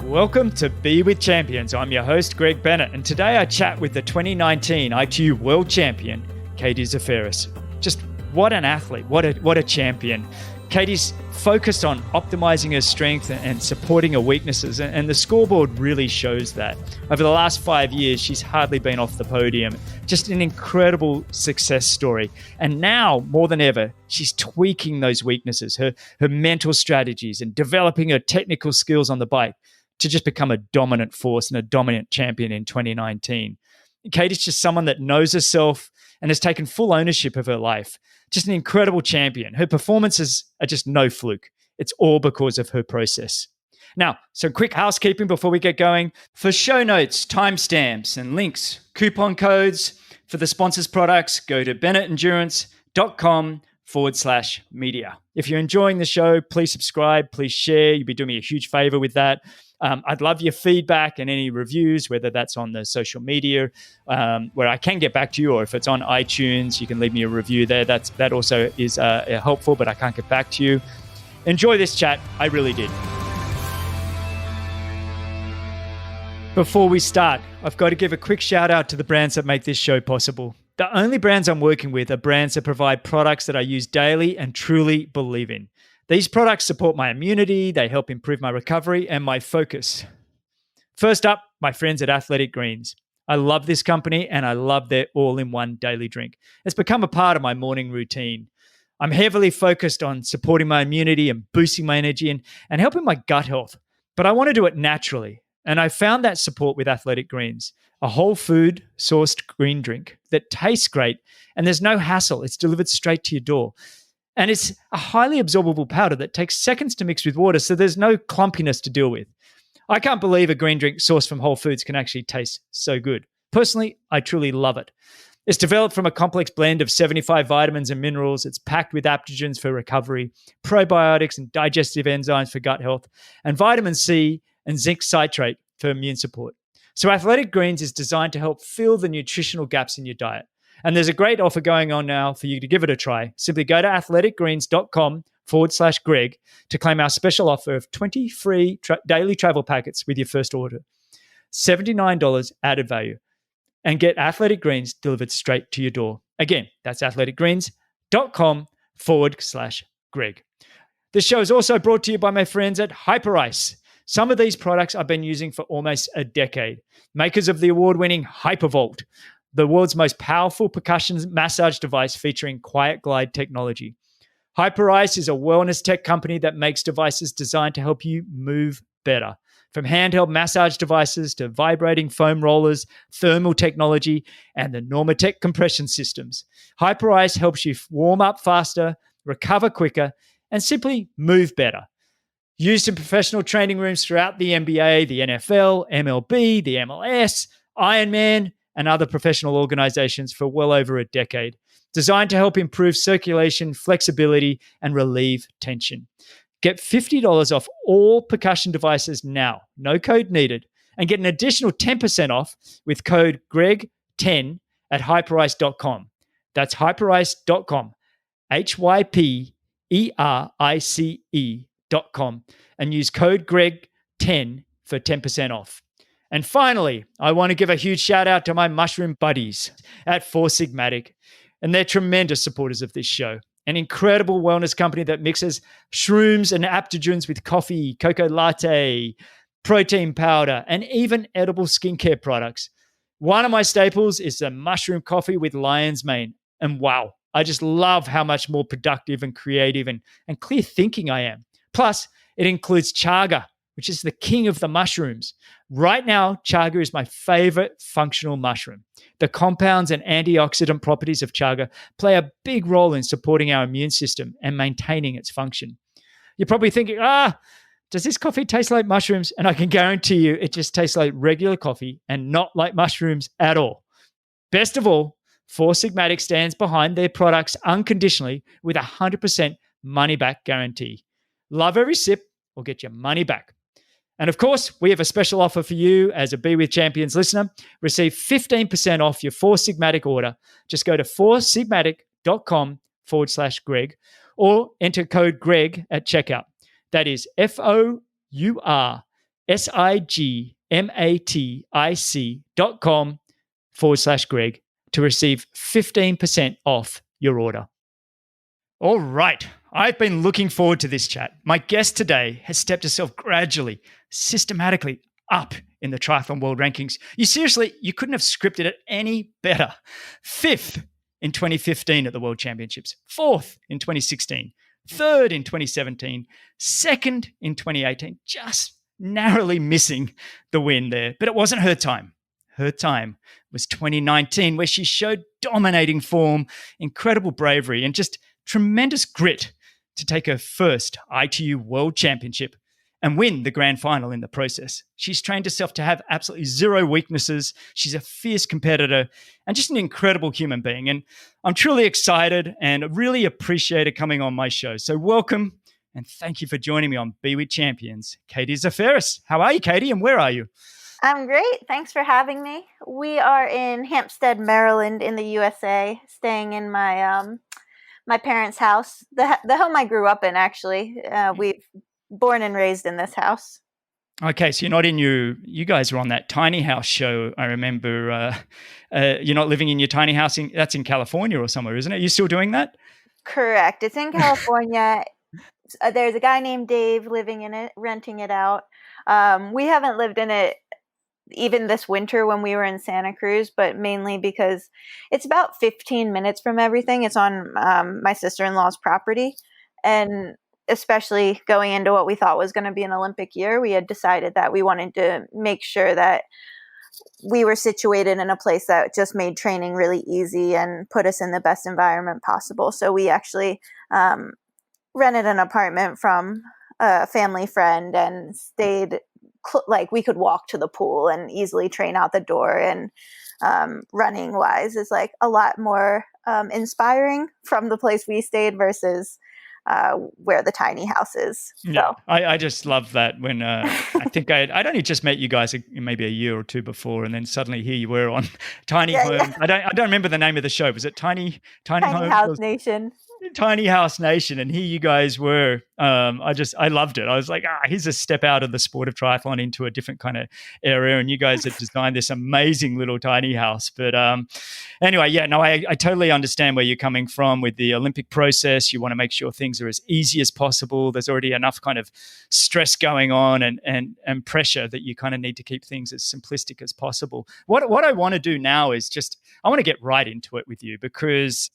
Welcome to Be With Champions. I'm your host, Greg Bennett, and today I chat with the 2019 ITU World Champion, Katie Zaferes. Just what an athlete, what a champion. Katie's focused on optimizing her strength and supporting her weaknesses, and the scoreboard really shows that. Over the last 5 years, she's hardly been off the podium. Just an incredible success story. And now, more than ever, she's tweaking those weaknesses, her mental strategies, and developing her technical skills on the bike to just become a dominant force and a dominant champion in 2019. Katie's just someone that knows herself and has taken full ownership of her life. Just an incredible champion. Her performances are just no fluke. It's all because of her process. Now, some quick housekeeping before we get going. For show notes, timestamps, and links, coupon codes for the sponsors' products, go to bennettendurance.com/media. If you're enjoying the show, please subscribe, please share. You'd be doing me a huge favor with that. I'd love your feedback and any reviews, whether that's on the social media where I can get back to you, or if it's on iTunes, you can leave me a review there. That also is helpful, but I can't get back to you. Enjoy this chat. I really did. Before we start, I've got to give a quick shout out to the brands that make this show possible. The only brands I'm working with are brands that provide products that I use daily and truly believe in. These products support my immunity, they help improve my recovery and my focus. First up, my friends at Athletic Greens. I love this company and I love their all-in-one daily drink. It's become a part of my morning routine. I'm heavily focused on supporting my immunity and boosting my energy and helping my gut health, but I want to do it naturally. And I found that support with Athletic Greens, a whole food sourced green drink that tastes great and there's no hassle. It's delivered straight to your door. And it's a highly absorbable powder that takes seconds to mix with water, so there's no clumpiness to deal with. I can't believe a green drink sourced from whole foods can actually taste so good. Personally, I truly love it. It's developed from a complex blend of 75 vitamins and minerals. It's packed with adaptogens for recovery, probiotics and digestive enzymes for gut health, and vitamin C and zinc citrate for immune support. So Athletic Greens is designed to help fill the nutritional gaps in your diet. And there's a great offer going on now for you to give it a try. Simply go to athleticgreens.com/Greg to claim our special offer of 20 free daily travel packets with your first order. $79 added value. And get Athletic Greens delivered straight to your door. Again, that's athleticgreens.com/Greg. This show is also brought to you by my friends at Hyperice. Some of these products I've been using for almost a decade. Makers of the award-winning Hypervolt, the world's most powerful percussion massage device featuring Quiet Glide technology. Hyperice is a wellness tech company that makes devices designed to help you move better. From handheld massage devices to vibrating foam rollers, thermal technology, and the Normatec compression systems, Hyperice helps you warm up faster, recover quicker, and simply move better. Used in professional training rooms throughout the NBA, the NFL, MLB, the MLS, Ironman, and other professional organizations for well over a decade, designed to help improve circulation, flexibility, and relieve tension. Get $50 off all percussion devices now, no code needed, and get an additional 10% off with code GREG10 at hyperice.com. That's hyperice.com, HYPERICE.com, and use code GREG10 for 10% off. And finally, I want to give a huge shout out to my mushroom buddies at Systematically, and they're tremendous supporters of this show. An incredible wellness company that mixes shrooms and adaptogens with coffee, cocoa latte, protein powder, and even edible skincare products. One of my staples is the mushroom coffee with lion's mane. And wow, I just love how much more productive and creative and clear thinking I am. Plus, it includes chaga, which is the king of the mushrooms. Right now, chaga is my favorite functional mushroom. The compounds and antioxidant properties of chaga play a big role in supporting our immune system and maintaining its function. You're probably thinking, does this coffee taste like mushrooms? And I can guarantee you it just tastes like regular coffee and not like mushrooms at all. Best of all, Systematically stands behind their products unconditionally with a 100% money-back guarantee. Love every sip or get your money back. And of course, we have a special offer for you as a Be With Champions listener. Receive 15% off your Systematically order. Just go to systematically.com/Greg or enter code GREG at checkout. That is FOUR sigmatic.com/Greg to receive 15% off your order. All right. I've been looking forward to this chat. My guest today has stepped herself gradually, systematically up in the triathlon world rankings. You couldn't have scripted it any better. 5th in 2015 at the World Championships, 4th in 2016, 3rd in 2017, 2nd in 2018, just narrowly missing the win there. But it wasn't her time. Her time was 2019, where she showed dominating form, incredible bravery, and just tremendous grit to take her first ITU World Championship and win the grand final in the process. She's trained herself to have absolutely zero weaknesses. She's a fierce competitor and just an incredible human being. And I'm truly excited and really appreciate her coming on my show. So welcome and thank you for joining me on Be With Champions, Katie Zaferes. How are you, Katie, and where are you? I'm great. Thanks for having me. We are in Hampstead, Maryland in the USA, staying in my my parents' house, the home I grew up in, actually. We've born and raised in this house. Okay, so you're not in you guys were on that tiny house show. I remember you're not living in your tiny house. That's in California or somewhere, isn't it? Are you still doing that? Correct. It's in California. There's a guy named Dave living in it, renting it out. We haven't lived in it even this winter when we were in Santa Cruz, but mainly because it's about 15 minutes from everything. It's on my sister-in-law's property. And especially going into what we thought was going to be an Olympic year, we had decided that we wanted to make sure that we were situated in a place that just made training really easy and put us in the best environment possible. So we actually rented an apartment from a family friend and stayed like we could walk to the pool and easily train out the door, and running wise is like a lot more inspiring from the place we stayed versus where the tiny house is. So. Yeah, I just love that when I think I'd only just met you guys maybe a year or two before, and then suddenly here you were on Tiny Home. Yeah. I don't remember the name of the show. Was it Tiny Home? House Nation? Tiny House Nation, and here you guys were. I loved it. I was like, here's a step out of the sport of triathlon into a different kind of area, and you guys have designed this amazing little tiny house. But anyway, yeah, no, I totally understand where you're coming from with the Olympic process. You want to make sure things are as easy as possible. There's already enough kind of stress going on and pressure that you kind of need to keep things as simplistic as possible. What I want to do now is I want to get right into it with you, because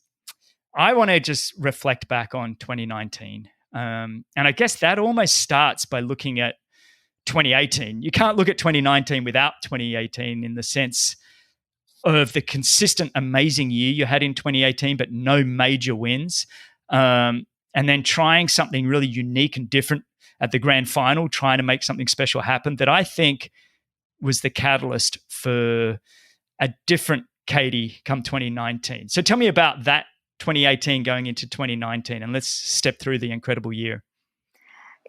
I want to just reflect back on 2019. And I guess that almost starts by looking at 2018. You can't look at 2019 without 2018 in the sense of the consistent, amazing year you had in 2018, but no major wins. And then trying something really unique and different at the grand final, trying to make something special happen that I think was the catalyst for a different Katie come 2019. So tell me about that 2018 going into 2019, and let's step through the incredible year.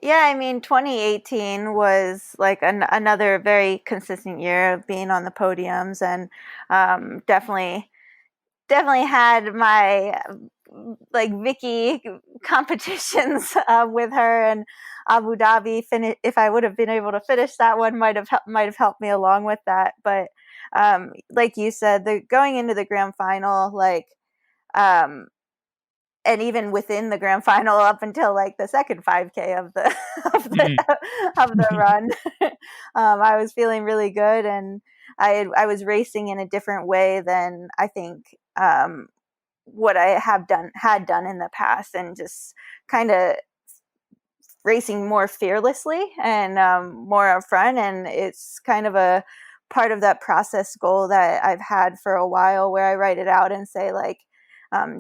Yeah, I mean, 2018 was like another very consistent year of being on the podiums, and definitely had my like Vicky competitions with her, and Abu Dhabi. If I would have been able to finish that one, might have helped me along with that. But like you said, going into the grand final, like. And even within the grand final, up until like the second 5K of the of the run, I was feeling really good, and I was racing in a different way than I think what I had done in the past, and just kind of racing more fearlessly and more upfront. And it's kind of a part of that process goal that I've had for a while, where I write it out and say, like,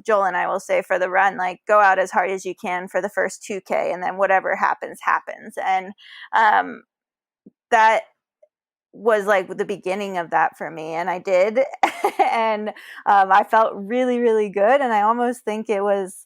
Joel and I will say for the run, like, go out as hard as you can for the first 2K, and then whatever happens, happens. And that was like the beginning of that for me. And I did. And I felt really, really good. And I almost think it was,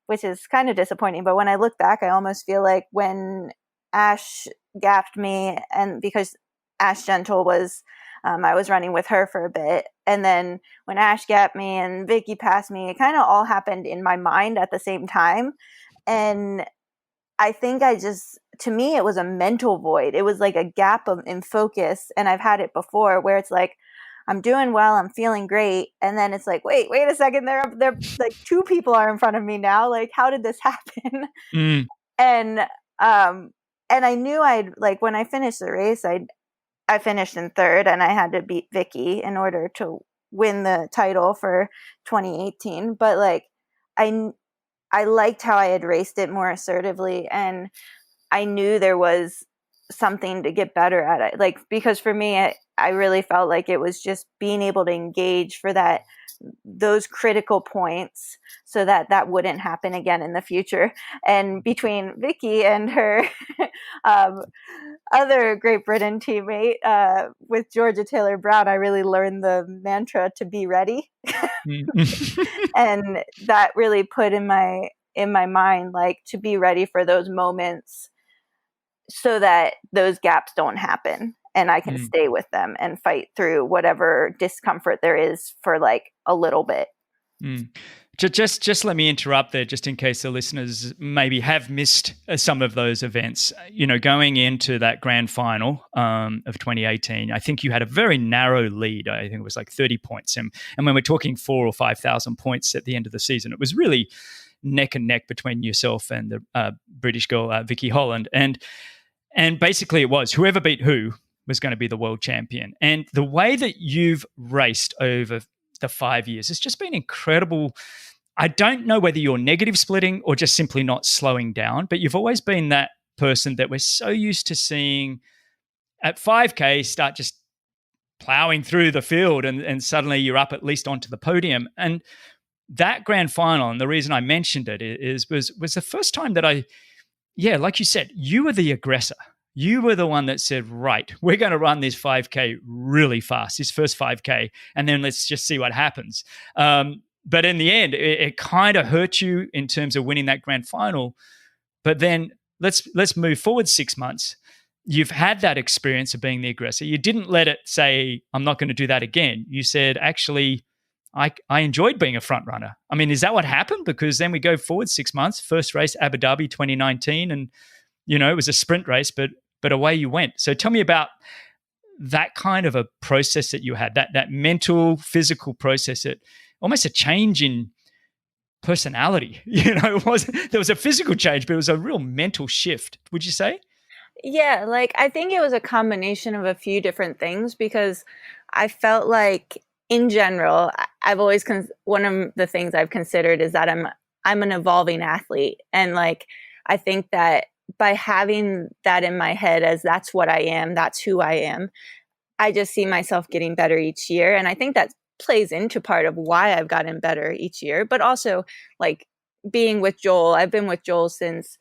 which is kind of disappointing, but when I look back, I almost feel like when Ash gapped me, and because Ash Gentle was, I was running with her for a bit. And then when Ash gapped me and Vicky passed me, it kind of all happened in my mind at the same time. And I think I just to me, it was a mental void. It was like a gap in focus. And I've had it before where it's like, I'm doing well, I'm feeling great. And then it's like, wait a second, they're like two people are in front of me now. Like, how did this happen? Mm. And, and I knew like, when I finished the race, I finished in third and I had to beat Vicky in order to win the title for 2018. But like, I liked how I had raced it more assertively, and I knew there was something to get better at it. Like, because for me, I really felt like it was just being able to engage for those critical points so that wouldn't happen again in the future. And between Vicky and her other Great Britain teammate with Georgia Taylor Brown, I really learned the mantra to be ready. And that really put in my mind, like, to be ready for those moments so that those gaps don't happen and I can stay with them and fight through whatever discomfort there is for like a little bit. Just let me interrupt there, just in case the listeners maybe have missed some of those events. You know, going into that grand final of 2018, I think you had a very narrow lead. I think it was like 30 points. And when we're talking 4,000 or 5,000 points at the end of the season, it was really neck and neck between yourself and the British girl, Vicky Holland. And basically it was whoever beat who was going to be the world champion. And the way that you've raced over the 5 years, it's just been incredible. I don't know whether you're negative splitting or just simply not slowing down, but you've always been that person that we're so used to seeing at 5K start just plowing through the field and suddenly you're up at least onto the podium. And that grand final, and the reason I mentioned it was the first time that like you said, you were the aggressor. You were the one that said, right, we're going to run this 5K really fast, this first 5K, and then let's just see what happens. But in the end, it kind of hurt you in terms of winning that grand final. But then let's move forward 6 months. You've had that experience of being the aggressor. You didn't let it say, I'm not going to do that again. You said, actually, I enjoyed being a front runner. I mean, is that what happened? Because then we go forward 6 months, first race, Abu Dhabi 2019, and, you know, it was a sprint race, but away you went. So tell me about that kind of a process that you had, that mental, physical process, almost a change in personality. You know, there was a physical change, but it was a real mental shift, would you say? Yeah, like, I think it was a combination of a few different things, because I felt like, in general, I've always one of the things I've considered is that I'm an evolving athlete, and like, I think that by having that in my head as that's what I am, that's who I am, I just see myself getting better each year, and I think that plays into part of why I've gotten better each year. But also, like, being with Joel, I've been with Joel since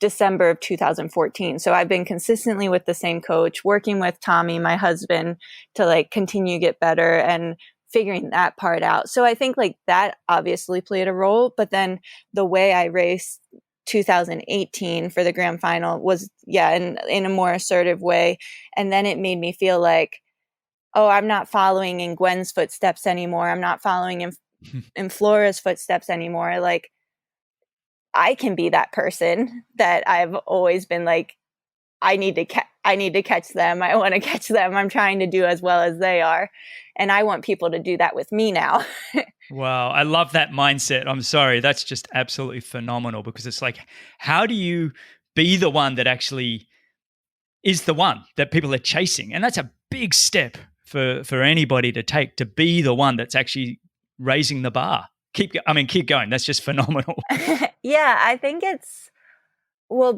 December of 2014. So I've been consistently with the same coach, working with Tommy, my husband, to like continue to get better and figuring that part out. So I think like that obviously played a role, but then the way I raced 2018 for the grand final was, in a more assertive way. And then it made me feel like, oh, I'm not following in Gwen's footsteps anymore. I'm not following in Flora's footsteps anymore. Like, I can be that person that I've always been like, I need to catch them. I want to catch them. I'm trying to do as well as they are. And I want people to do that with me now. Wow. I love that mindset. I'm sorry. That's just absolutely phenomenal, because it's like, how do you be the one that actually is the one that people are chasing? And that's a big step for anybody to take, to be the one that's actually raising the bar. Keep going. That's just phenomenal. Yeah, I think it's,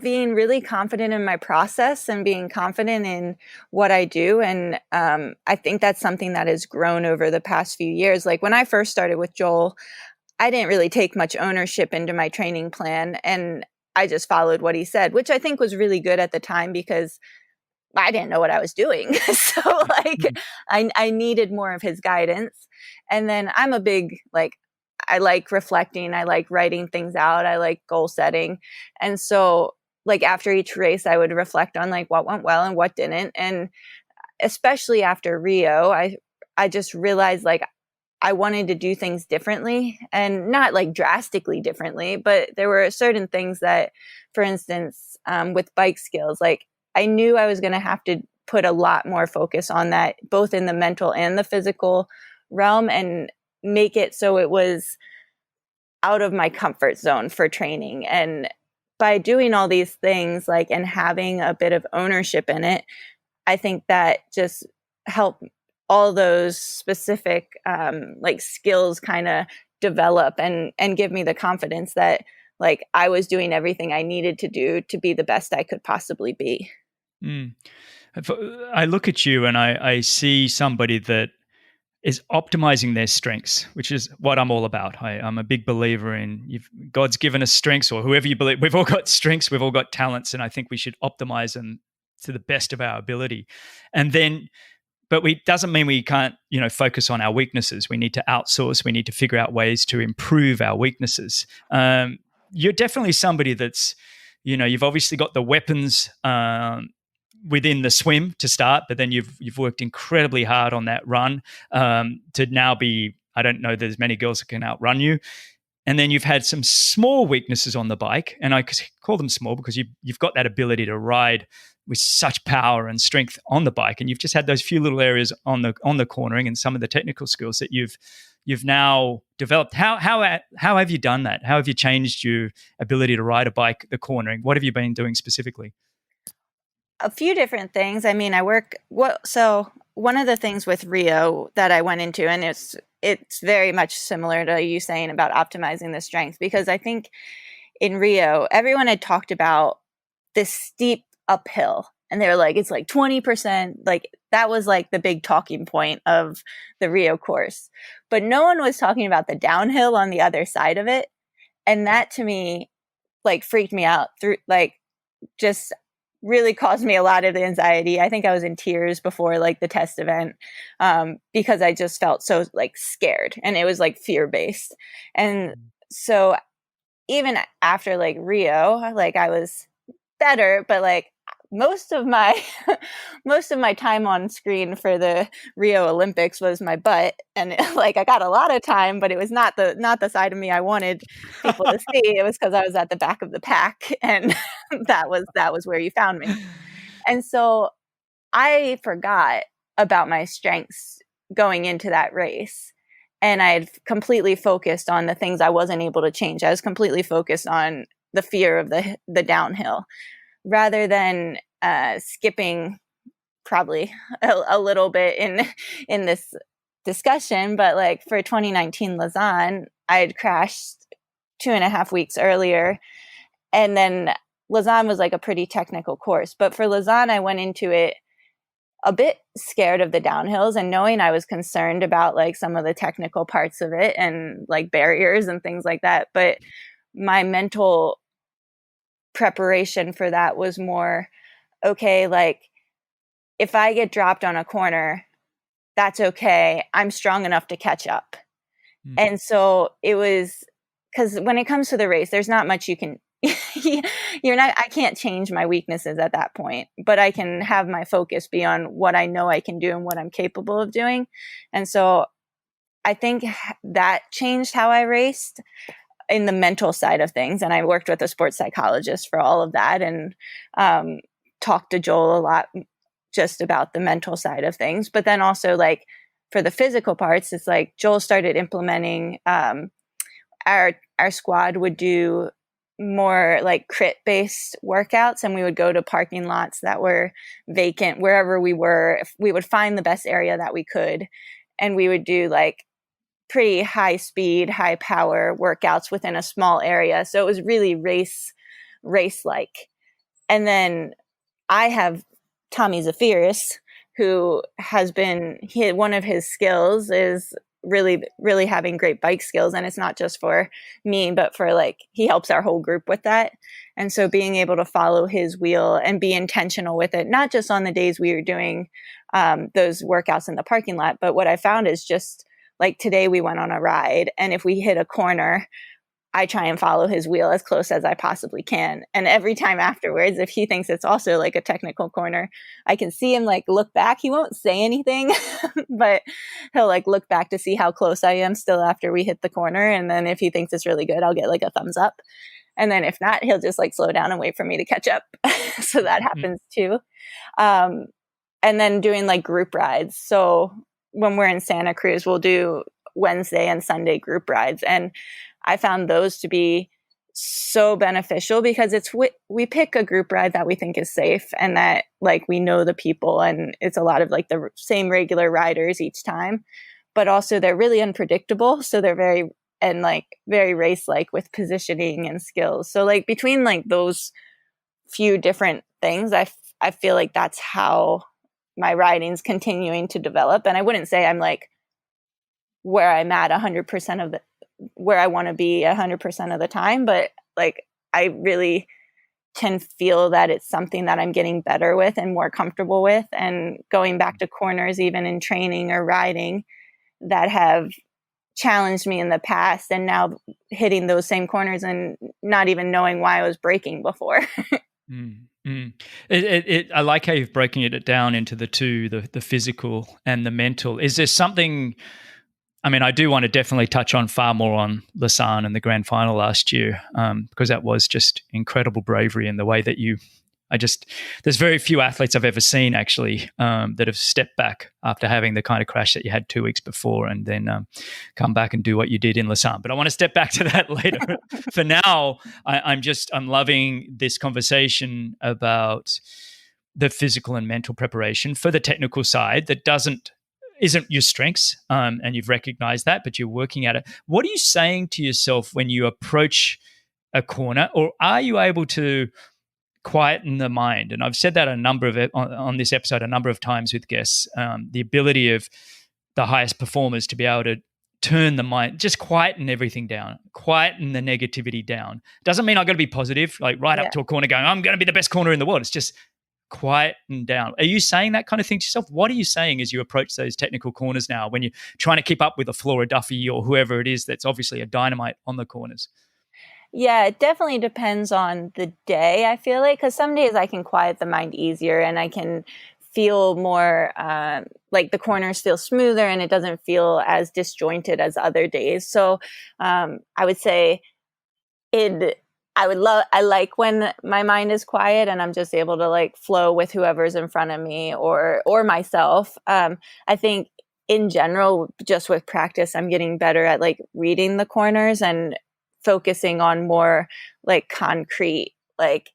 being really confident in my process and being confident in what I do. And I think that's something that has grown over the past few years. Like, when I first started with Joel, I didn't really take much ownership into my training plan, and I just followed what he said, which I think was really good at the time because I didn't know what I was doing. So like, I needed more of his guidance. And then I'm a big, like, I like reflecting. I like writing things out. I like goal setting. And so like after each race, I would reflect on like what went well and what didn't. And especially after Rio, I just realized like I wanted to do things differently, and not like drastically differently, but there were certain things that, for instance, with bike skills, like I knew I was going to have to put a lot more focus on that, both in the mental and the physical realm, and make it so it was out of my comfort zone for training. And by doing all these things, like, and having a bit of ownership in it, I think that just helped all those specific like skills kind of develop and give me the confidence that like I was doing everything I needed to do to be the best I could possibly be. Mm. I look at you and I see somebody that is optimizing their strengths, which is what I'm all about. I'm a big believer in God's given us strengths, or whoever you believe. We've all got strengths, we've all got talents, and I think we should optimize them to the best of our ability. And then, but we doesn't mean we can't, focus on our weaknesses. We need to outsource. We need to figure out ways to improve our weaknesses. You're definitely somebody that's, you've obviously got the weapons within the swim to start, but then you've worked incredibly hard on that run to now be, I don't know, there's many girls that can outrun you. And then you've had some small weaknesses on the bike, and I call them small because you've got that ability to ride with such power and strength on the bike, and you've just had those few little areas on the cornering and some of the technical skills that you've now developed. How have you done that? How have you changed your ability to ride a bike, the cornering? What have you been doing specifically? A few different things. I mean, so one of the things with Rio that I went into, and it's very much similar to you saying about optimizing the strength, because I think in Rio, everyone had talked about this steep uphill, and they were like, it's like 20%. Like that was like the big talking point of the Rio course, but no one was talking about the downhill on the other side of it. And that to me, like freaked me out through, like, just really caused me a lot of anxiety. I think I was in tears before like the test event because I just felt so like scared, and it was like fear-based. And so even after like Rio, like I was better, but like most of my time on screen for the Rio Olympics was my butt, and like I got a lot of time, but it was not the side of me I wanted people to see. It was because I was at the back of the pack, and that was where you found me. And so I forgot about my strengths going into that race, and I had completely focused on the things I wasn't able to change. I was completely focused on the fear of the downhill, rather than skipping probably a little bit in this discussion. But like for 2019 Lausanne, I had crashed 2.5 weeks earlier, and then Lausanne was like a pretty technical course. But for Lausanne, I went into it a bit scared of the downhills, and knowing I was concerned about like some of the technical parts of it and like barriers and things like that. But my mental preparation for that was more, okay, like if I get dropped on a corner, that's okay. I'm strong enough to catch up. And so it was, because when it comes to the race, there's not much you can I can't change my weaknesses at that point, but I can have my focus be on what I know I can do and what I'm capable of doing. And so I think that changed how I raced in the mental side of things. And I worked with a sports psychologist for all of that, and talked to Joel a lot just about the mental side of things. But then also like for the physical parts, it's like Joel started implementing our squad would do more like crit based workouts, and we would go to parking lots that were vacant wherever we were. If we would find the best area that we could, and we would do like pretty high speed, high power workouts within a small area. So it was really race like. And then I have Tommy Zaferes, who has been, one of his skills is really having great bike skills. And it's not just for me, but for like, he helps our whole group with that. And so being able to follow his wheel and be intentional with it, not just on the days we were doing those workouts in the parking lot, but what I found is just like today we went on a ride, and if we hit a corner, I try and follow his wheel as close as I possibly can. And every time afterwards, if he thinks it's also like a technical corner, I can see him like look back. He won't say anything, but he'll like look back to see how close I am still after we hit the corner. And then if he thinks it's really good, I'll get like a thumbs up. And then if not, he'll just like slow down and wait for me to catch up. So that happens too. And then doing like group rides. So when we're in Santa Cruz, we'll do Wednesday and Sunday group rides. And I found those to be so beneficial because we pick a group ride that we think is safe and that like we know the people, and it's a lot of like the same regular riders each time, but also they're really unpredictable. So they're very race like with positioning and skills. So like between like those few different things, I feel like that's how my riding's continuing to develop. And I wouldn't say I'm like where I'm at 100% of where I want to be 100% of the time, but like I really can feel that it's something that I'm getting better with and more comfortable with, and going back to corners even in training or riding that have challenged me in the past, and now hitting those same corners and not even knowing why I was braking before. I like how you're breaking it down into the two, the physical and the mental. Is there something, I mean, I do want to definitely touch on far more on Lausanne and the grand final last year, because that was just incredible bravery in the way that there's very few athletes I've ever seen actually that have stepped back after having the kind of crash that you had 2 weeks before and then come back and do what you did in Lausanne. But I want to step back to that later. For now, I'm loving this conversation about the physical and mental preparation for the technical side that isn't your strengths, and you've recognized that, but you're working at it. What are you saying to yourself when you approach a corner, or are you able to quieten the mind? And I've said that on this episode a number of times with guests, the ability of the highest performers to be able to turn the mind, just quieten everything down, quieten the negativity down. Doesn't mean I've got to be positive, like up to a corner going, I'm going to be the best corner in the world. It's just quieten down. Are you saying that kind of thing to yourself? What are you saying as you approach those technical corners now when you're trying to keep up with a Flora Duffy or whoever it is that's obviously a dynamite on the corners? Yeah, it definitely depends on the day, I feel like, because some days I can quiet the mind easier and I can feel more like the corners feel smoother and it doesn't feel as disjointed as other days. So I would say I like when my mind is quiet and I'm just able to like flow with whoever's in front of me or myself. I think in general, just with practice, I'm getting better at like reading the corners and focusing on more like concrete, like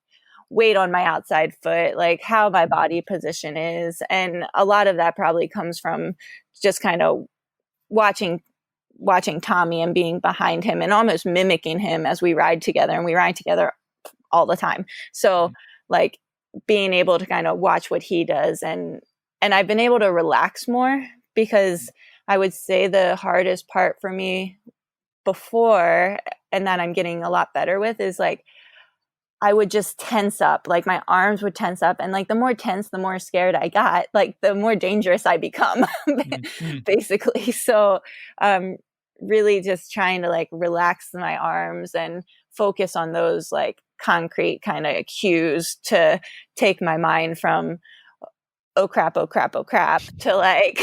weight on my outside foot, like how my body position is. And a lot of that probably comes from just kind of watching Tommy and being behind him and almost mimicking him as we ride together, and we ride together all the time. So like being able to kind of watch what he does, and I've been able to relax more, because I would say the hardest part for me before, and that I'm getting a lot better with, is like I would just tense up, like my arms would tense up, and like the more tense, the more scared I got, like the more dangerous I become, basically. So really just trying to like relax my arms and focus on those like concrete kind of cues to take my mind from oh crap to like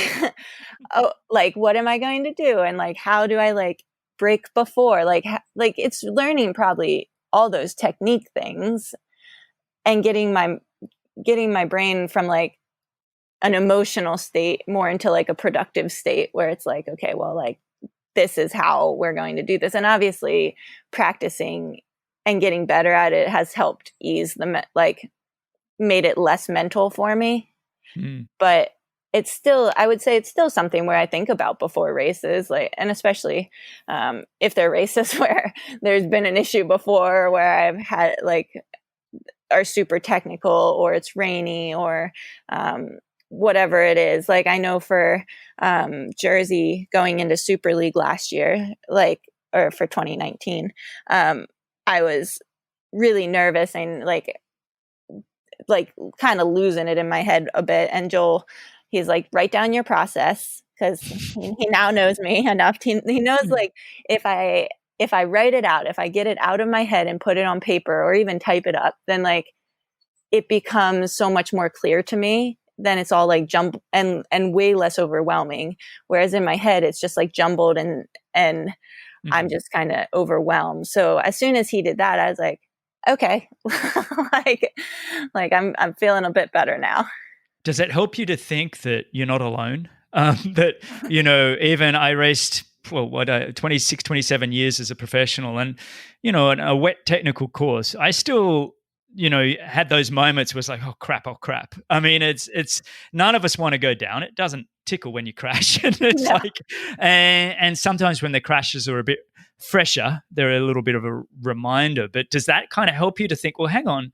oh, like what am I going to do, and like how do I like break before, like it's learning probably all those technique things and getting my brain from like an emotional state more into like a productive state where it's like, okay, well, like this is how we're going to do this. And obviously practicing and getting better at it has helped ease made it less mental for me. But it's still, I would say it's still something where I think about before races, like, and especially if they're races where there's been an issue before where I've had like are super technical or it's rainy or whatever it is. Like I know for Jersey going into Super League last year, or for 2019, I was really nervous and like kind of losing it in my head a bit. And Joel, he's like, write down your process, because he now knows me enough. He knows like if I if I write it out, if I get it out of my head and put it on paper or even type it up, then like it becomes so much more clear to me. Then it's all like jumbled and way less overwhelming. Whereas in my head, it's just like jumbled and I'm just kind of overwhelmed. So as soon as he did that, I was like, okay, like I'm feeling a bit better now. Does it help you to think that you're not alone? That, even I raced, 26, 27 years as a professional, and, a wet technical course, I still, had those moments where it's like, oh crap. I mean, it's none of us want to go down. It doesn't tickle when you crash. And it's like, and sometimes when the crashes are a bit fresher, they're a little bit of a reminder. But does that kind of help you to think, well, hang on,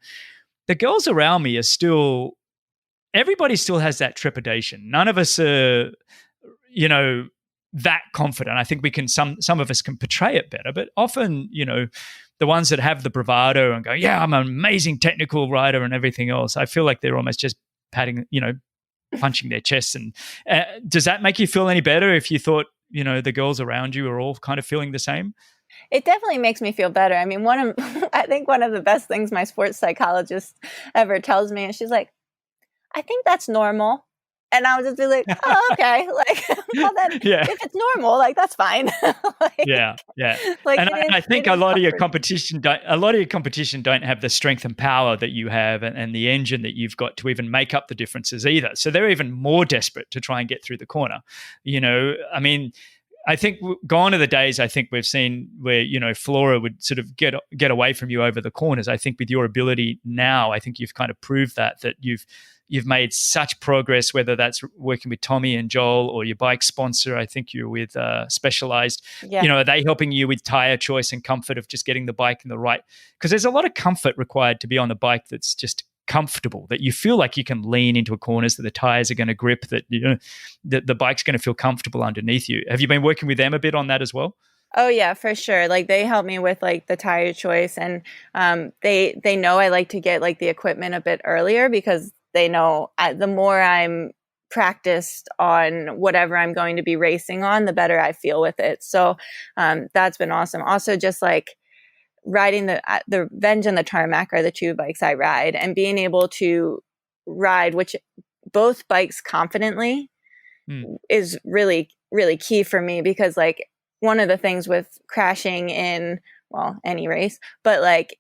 the girls around me are still, everybody still has that trepidation. None of us are, that confident. I think we can, some of us can portray it better, but often, the ones that have the bravado and go, yeah, I'm an amazing technical rider and everything else, I feel like they're almost just patting, punching their chests. And does that make you feel any better if you thought, the girls around you are all kind of feeling the same? It definitely makes me feel better. I mean, I think one of the best things my sports psychologist ever tells me is she's like, I think that's normal. And I would just be like, oh, okay. Like, well, then if it's normal, like, that's fine. Yeah. Like, and I think a lot of your competition don't have the strength and power that you have and the engine that you've got to even make up the differences either. So they're even more desperate to try and get through the corner. I mean, I think gone are the days I think we've seen where, Flora would sort of get away from you over the corners. I think with your ability now, I think you've kind of proved that you've made such progress, whether that's working with Tommy and Joel or your bike sponsor. I think you're with Specialized. Yeah. Are they helping you with tire choice and comfort of just getting the bike in the right? Because there's a lot of comfort required to be on the bike that's just comfortable, that you feel like you can lean into a corners, that the tires are going to grip, that that the bike's going to feel comfortable underneath you. Have you been working with them a bit on that as well? Oh yeah, for sure. Like they help me with like the tire choice, and they know I like to get like the equipment a bit earlier because they know the more I'm practiced on whatever I'm going to be racing on, the better I feel with it. So that's been awesome. Also, just like riding the Venge and the Tarmac are the two bikes I ride, and being able to ride both bikes confidently is really, really key for me, because like one of the things with crashing in, well, any race, but like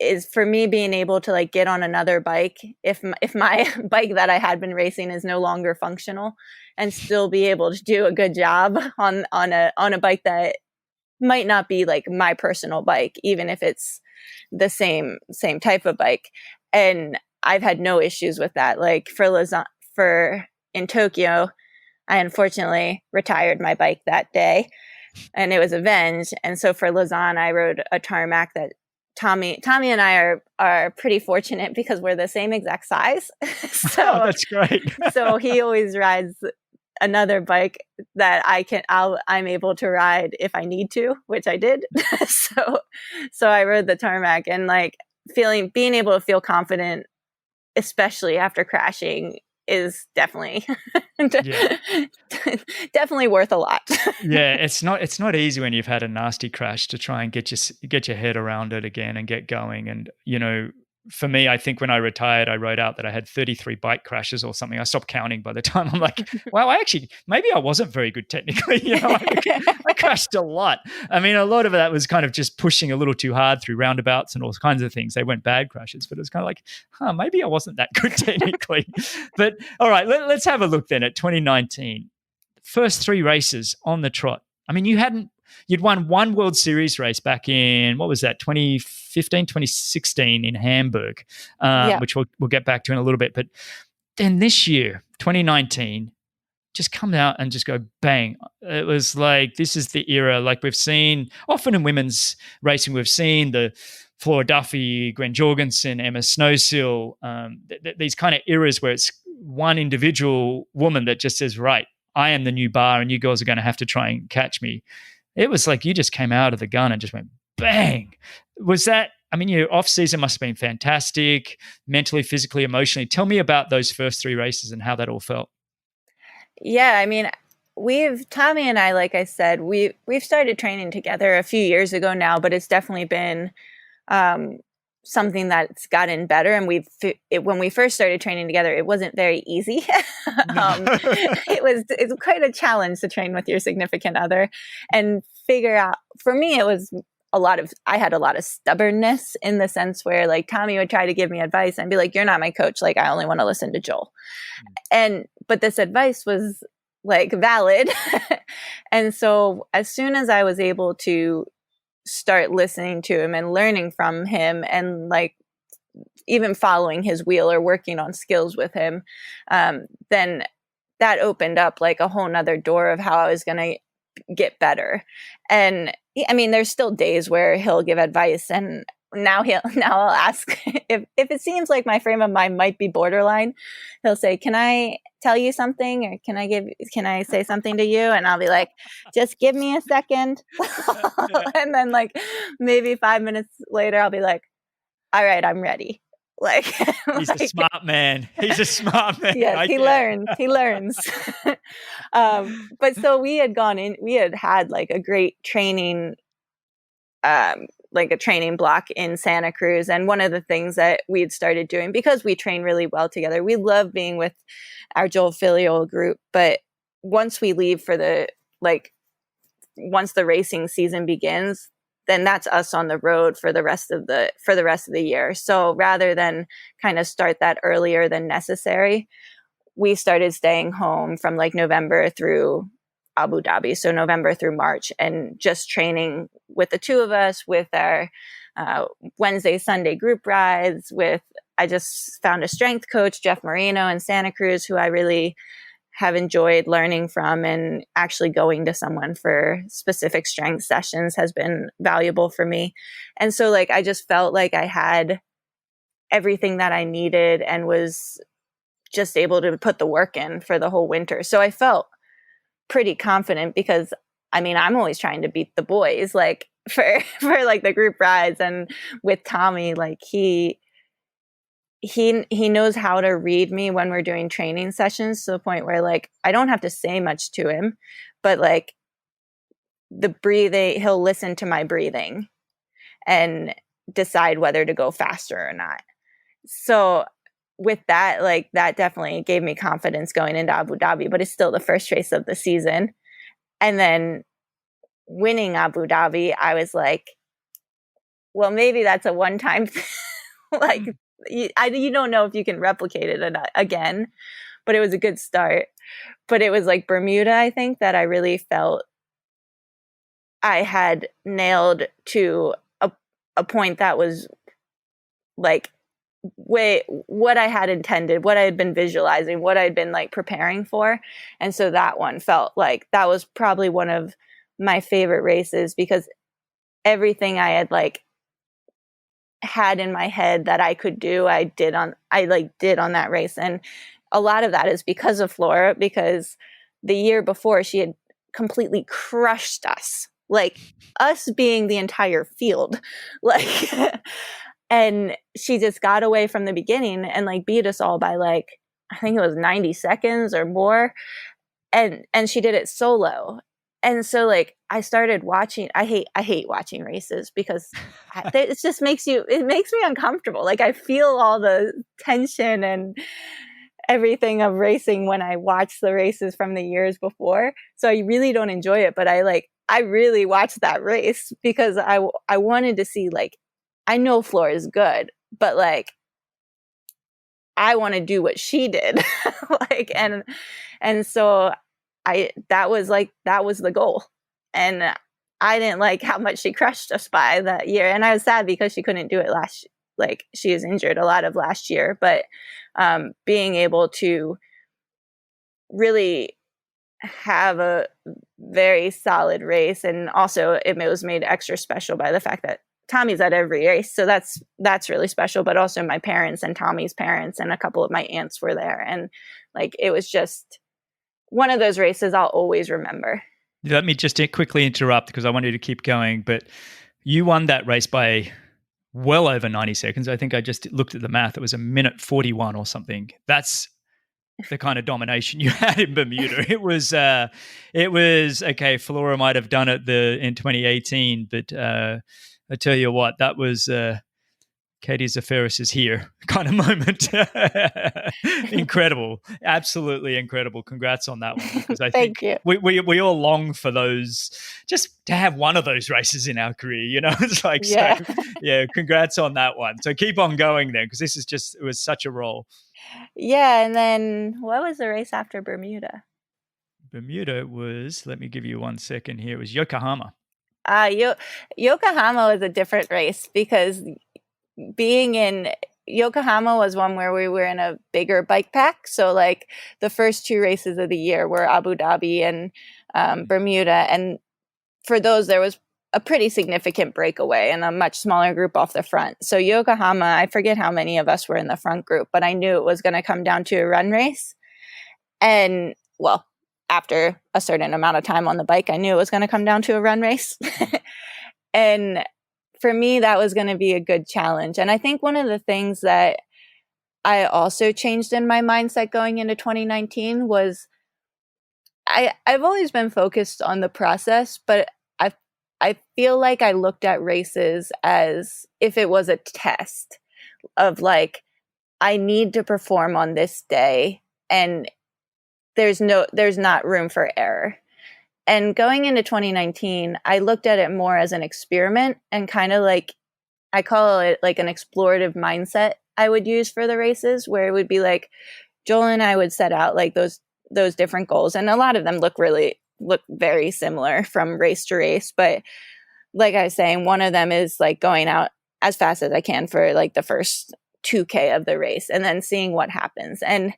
is for me being able to like get on another bike if my bike that I had been racing is no longer functional, and still be able to do a good job on a bike that might not be like my personal bike, even if it's the same type of bike. And I've had no issues with that. Like for in Tokyo, I unfortunately retired my bike that day, and it was a Venge. And so for Lausanne, I rode a Tarmac that Tommy and I are pretty fortunate because we're the same exact size. So that's great. So he always rides another bike that I'm able to ride if I need to, which I did. So I rode the Tarmac, and like being able to feel confident, especially after crashing, is definitely definitely worth a lot. Yeah, it's not easy when you've had a nasty crash to try and get your head around it again and get going. And for me, I think when I retired, I wrote out that I had 33 bike crashes or something. I stopped counting by the time. I'm like, wow, maybe I wasn't very good technically. I crashed a lot. I mean, a lot of that was kind of just pushing a little too hard through roundabouts and all kinds of things. They weren't bad crashes, but it was kind of like, maybe I wasn't that good technically. But all right, let's have a look then at 2019. First 3 races on the trot. I mean, you'd won one World Series race back in, what was that, 2015, 2016 in Hamburg, which we'll get back to in a little bit. But then this year, 2019, just come out and just go bang. It was like, this is the era, like we've seen often in women's racing, we've seen the Flora Duffy, Gwen Jorgensen, Emma Snowsill, these kind of eras where it's one individual woman that just says, right, I am the new bar and you girls are going to have to try and catch me. It was like you just came out of the gun and just went bang. Was that, I mean, your off season must have been fantastic, mentally, physically, emotionally. Tell me about those first 3 races and how that all felt. Yeah, I mean, Tommy and I, like I said, we've started training together a few years ago now, but it's definitely been something that's gotten better. And when we first started training together, it wasn't very easy. It's quite a challenge to train with your significant other and figure out. For me, it was I had a lot of stubbornness in the sense where like Tommy would try to give me advice and be like, "You're not my coach. Like, I only want to listen to Joel." But this advice was like valid. And so as soon as I was able to start listening to him and learning from him and like even following his wheel or working on skills with him, then that opened up like a whole nother door of how I was going to get better. And I mean, there's still days where he'll give advice, and now I'll ask if it seems like my frame of mind might be borderline. He'll say, "Can I tell you something, or can I say something to you?" And I'll be like, "Just give me a second." And then like maybe 5 minutes later, I'll be like, "All right, I'm ready." Like he's a smart man. He's a smart man. Yes, he learns. But so we had like a great training, like a training block in Santa Cruz. And one of the things that we had started doing, because we train really well together, we love being with our Joel Filial group. But once we leave once the racing season begins, then that's us on the road for the rest of the year. So rather than kind of start that earlier than necessary, we started staying home from like November through Abu Dhabi. So November through March, and just training with the two of us with our Wednesday, Sunday group rides I just found a strength coach, Jeff Marino in Santa Cruz, who I really have enjoyed learning from, and actually going to someone for specific strength sessions has been valuable for me. And so like, I just felt like I had everything that I needed and was just able to put the work in for the whole winter. So I felt pretty confident, because I mean, I'm always trying to beat the boys, like for like the group rides. And with Tommy, like he knows how to read me when we're doing training sessions, to the point where like I don't have to say much to him, but like the breathing, he'll listen to my breathing and decide whether to go faster or not. So with that, like that definitely gave me confidence going into Abu Dhabi, but it's still the first race of the season. And then winning Abu Dhabi, I was like, well, maybe that's a one-time like you don't know if you can replicate it again, but it was a good start. But it was like Bermuda, I think, that I really felt I had nailed to a point that was like what I had intended, what I had been visualizing, what I'd been like preparing for. And so that one felt like that was probably one of my favorite races, because everything I had like had in my head that I could do, I did on that race. And a lot of that is because of Flora, because the year before she had completely crushed us, like us being the entire field, like and she just got away from the beginning and like beat us all by like, I think it was 90 seconds or more. And she did it solo. And so like I started watching, I hate watching races, because it just makes me uncomfortable. Like I feel all the tension and everything of racing when I watch the races from the years before. So I really don't enjoy it, but I really watched that race because I wanted to see, like, I know Flora is good, but like I want to do what she did. Like, and so that was the goal. And I didn't like how much she crushed us by that year. And I was sad because she couldn't do it like she was injured a lot of last year, but being able to really have a very solid race. And also it was made extra special by the fact that Tommy's at every race. So that's really special, but also my parents and Tommy's parents and a couple of my aunts were there. And like, it was just one of those races I'll always remember. Let me just quickly interrupt because I want you to keep going, but you won that race by well over 90 seconds. I think I just looked at the math. It was a minute 41 or something. That's the kind of domination you had in Bermuda. It was okay. Flora might have done it in 2018, but I tell you what, that was Katie Zaferes is here kind of moment. Incredible, absolutely incredible. Congrats on that one, because I Thank think you. we all long for those, just to have one of those races in our career. It's like, Yeah. so yeah, congrats on that one. So keep on going then, because it was such a roll. Yeah, and then what was the race after Bermuda? Bermuda was, let me give you 1 second here, it was Yokohama. Yokohama was a different race, because being in Yokohama was one where we were in a bigger bike pack. So like the first 2 races of the year were Abu Dhabi and Bermuda. And for those, there was a pretty significant breakaway and a much smaller group off the front. So Yokohama, I forget how many of us were in the front group, but I knew it was going to come down to a run race. And well, after a certain amount of time on the bike, I knew it was going to come down to a run race. And for me, that was going to be a good challenge. And I think one of the things that I also changed in my mindset going into 2019 was I've always been focused on the process, but I feel like I looked at races as if it was a test of like, I need to perform on this day, and there's not room for error. And going into 2019, I looked at it more as an experiment, and kind of like, I call it like an explorative mindset I would use for the races, where it would be like Joel and I would set out like those different goals. And a lot of them look very similar from race to race. But like I was saying, one of them is like going out as fast as I can for like the first 2K of the race, and then seeing what happens, and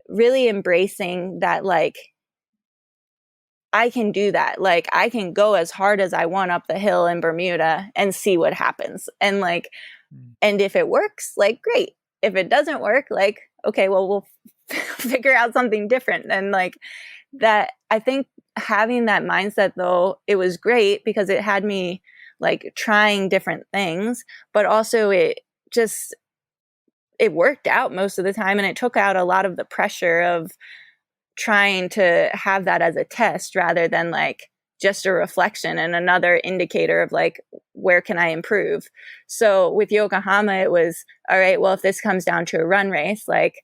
really embracing that, like, I can do that. Like, I can go as hard as I want up the hill in Bermuda and see what happens. And like, and if it works, like, great. If it doesn't work, like, okay, well, we'll figure out something different. And like that, I think having that mindset, though, it was great because it had me like trying different things, but also it worked out most of the time. And it took out a lot of the pressure of trying to have that as a test rather than like just a reflection and another indicator of like, where can I improve? So with Yokohama, it was, all right, well, if this comes down to a run race, like,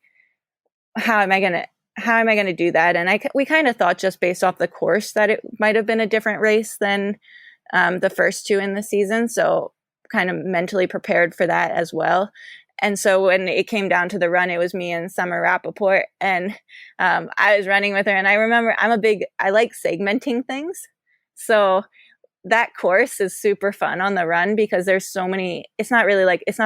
how am I going to do that? And we kind of thought, just based off the course, that it might have been a different race than the first 2 in the season. So kind of mentally prepared for that as well. And so when it came down to the run, it was me and Summer Rappaport, and I was running with her. And I remember I like segmenting things. So that course is super fun on the run because there's so many, it's not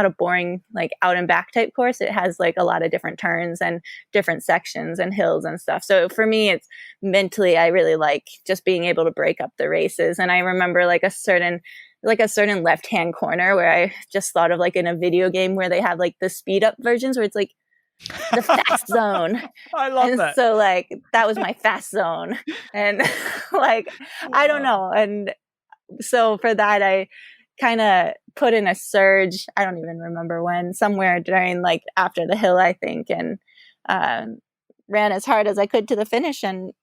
a boring, like, out and back type course. It has like a lot of different turns and different sections and hills and stuff. So for me, it's mentally, I really like just being able to break up the races. And I remember like a certain left-hand corner where I just thought of like in a video game where they have like the speed up versions where it's like the fast zone. I love that. So like that was my fast zone. And like, I don't know. And so for that, I kind of put in a surge. I don't even remember when, somewhere during like after the hill, I think, and ran as hard as I could to the finish. And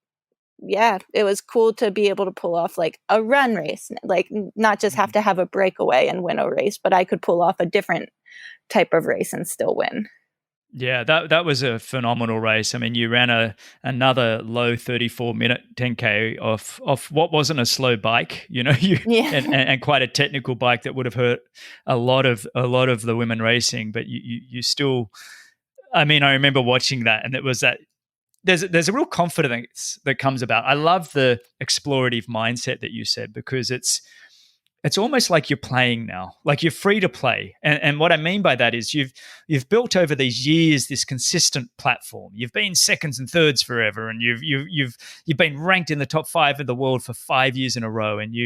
yeah, it was cool to be able to pull off like a run race, like not just have to have a breakaway and win a race, but I could pull off a different type of race and still win. Yeah, that was a phenomenal race. I mean, you ran another low 34-minute 10K off what wasn't a slow bike, and quite a technical bike that would have hurt a lot of the women racing. But you still, I mean, I remember watching that, and it was that there's a real confidence that comes about. I love the explorative mindset that you said, because it's almost like you're playing now, like you're free to play. And what I mean by that is you've built over these years this consistent platform. You've been seconds and thirds forever, and you've been ranked in the top 5 of the world for 5 years in a row. And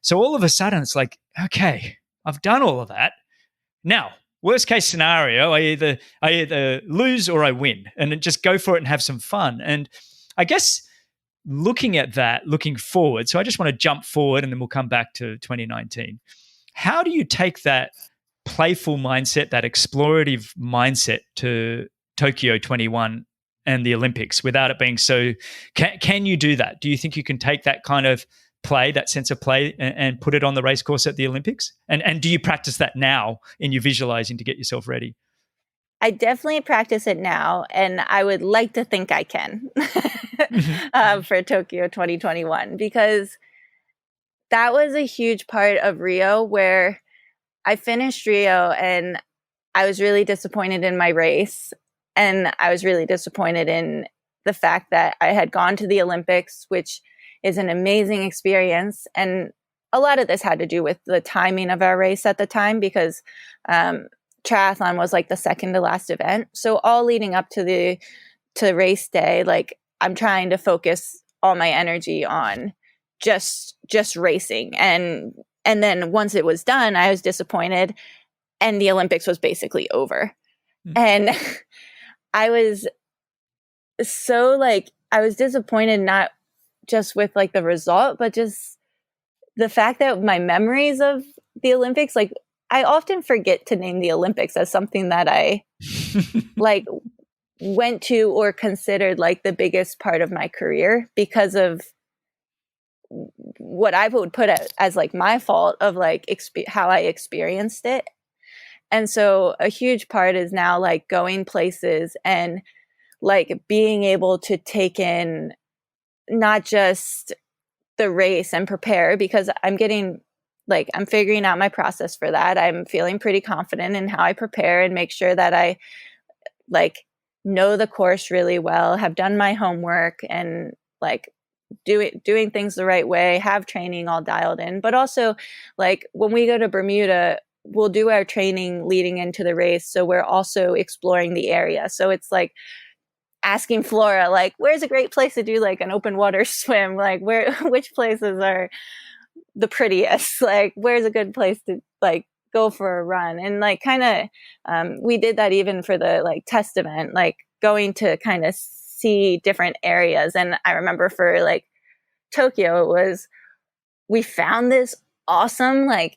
so all of a sudden it's like, okay, I've done all of that. Now, worst case scenario, I either lose or I win, and then just go for it and have some fun. And I guess looking at that, looking forward, so I just want to jump forward and then we'll come back to 2019. How do you take that playful mindset, that explorative mindset to Tokyo 21 and the Olympics without it being so. Can you do that? Do you think you can take that kind of play, that sense of play, and put it on the race course at the Olympics? And do you practice that now in your visualizing to get yourself ready? I definitely practice it now, and I would like to think I can for Tokyo 2021, because that was a huge part of Rio, where I finished Rio and I was really disappointed in my race. And I was really disappointed in the fact that I had gone to the Olympics, which is an amazing experience. And a lot of this had to do with the timing of our race at the time, because triathlon was like the second to last event. So all leading up to race day, like I'm trying to focus all my energy on just racing. And then once it was done, I was disappointed, and the Olympics was basically over. And I was so like, I was disappointed, not just with like the result, but just the fact that my memories of the Olympics, like I often forget to name the Olympics as something that I like went to or considered like the biggest part of my career, because of what I would put as like my fault of like how I experienced it. And so a huge part is now like going places and like being able to take in not just the race and prepare, because I'm figuring out my process for that. I'm feeling pretty confident in how I prepare and make sure that I like know the course really well, have done my homework, and like doing things the right way, have training all dialed in. But also like when we go to Bermuda, we'll do our training leading into the race. So we're also exploring the area. So it's like asking Flora, like, where's a great place to do like an open water swim? Like which places are the prettiest? Like, where's a good place to like go for a run? And like kind of, we did that even for the like test event, like going to kind of see different areas. And I remember for like Tokyo, we found this awesome like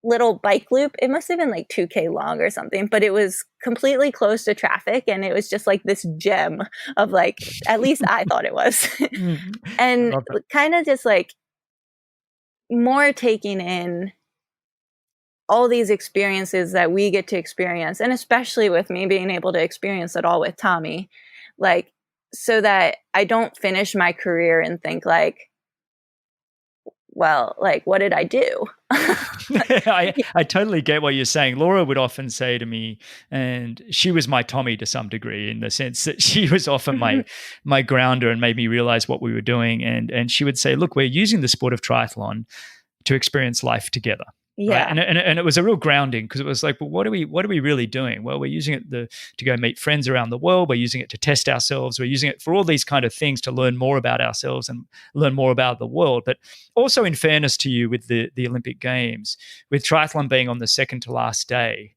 little bike loop. It must have been like 2K long or something, but it was completely closed to traffic, and it was just like this gem of like, at least I thought it was. And kind of just like more taking in all these experiences that we get to experience, and especially with me being able to experience it all with Tommy, like so that I don't finish my career and think like, well, like, what did I do? I totally get what you're saying. Laura would often say to me, and she was my Tommy to some degree, in the sense that she was often my grounder and made me realize what we were doing. And she would say, look, we're using the sport of triathlon to experience life together. Yeah. Right? And it was a real grounding, because it was like, well, what are we really doing? Well, we're using it to go meet friends around the world. We're using it to test ourselves. We're using it for all these kind of things, to learn more about ourselves and learn more about the world. But also, in fairness to you, with the Olympic Games, with triathlon being on the second to last day,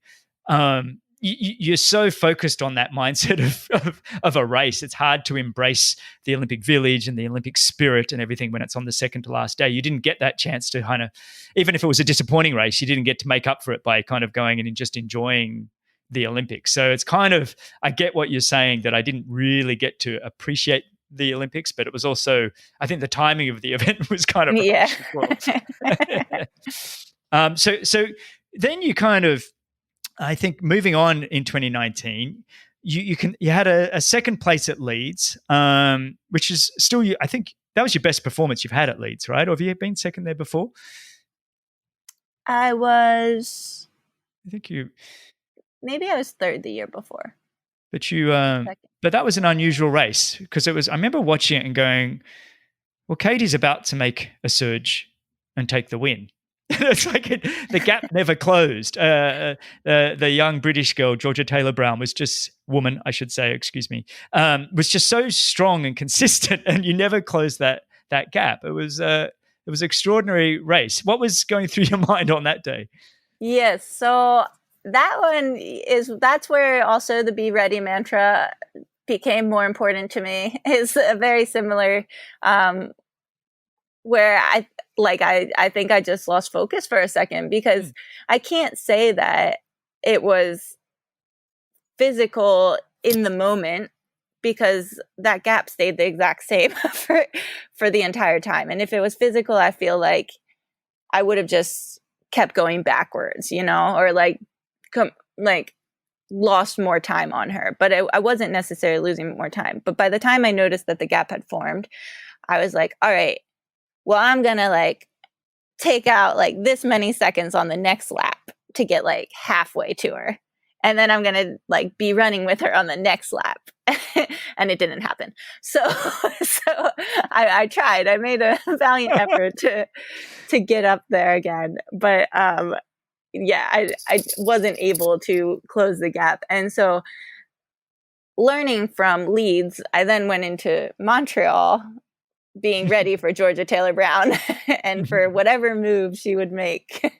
you're so focused on that mindset of a race. It's hard to embrace the Olympic village and the Olympic spirit and everything when it's on the second to last day. You didn't get that chance to kind of, even if it was a disappointing race, you didn't get to make up for it by kind of going in and just enjoying the Olympics. So it's kind of, I get what you're saying, that I didn't really get to appreciate the Olympics, but it was also, I think the timing of the event was kind of so then you kind of, I think moving on in 2019, you had a second place at Leeds, which is still, I think that was your best performance you've had at Leeds, right? Or have you been second there before? I think maybe I was third the year before. But but that was an unusual race, because it was, I remember watching it and going, well, Katie's about to make a surge and take the win. It's like the gap never closed. The young British girl, Georgia Taylor-Brown, was just was just so strong and consistent, and you never closed that gap. It was an extraordinary race. What was going through your mind on that day? Yes, so that's where also the Be Ready mantra became more important to me. Is a very similar, where I think I just lost focus for a second, because I can't say that it was physical in the moment, because that gap stayed the exact same for the entire time. And if it was physical, I feel like I would have just kept going backwards, or like lost more time on her. But I wasn't necessarily losing more time. But by the time I noticed that the gap had formed, I was like, all right, well, I'm going to like take out like this many seconds on the next lap to get like halfway to her. And then I'm going to like be running with her on the next lap. And it didn't happen. So I tried. I made a valiant effort to get up there again. But I wasn't able to close the gap. And so learning from Leeds, I then went into Montreal being ready for Georgia Taylor Brown and for whatever move she would make.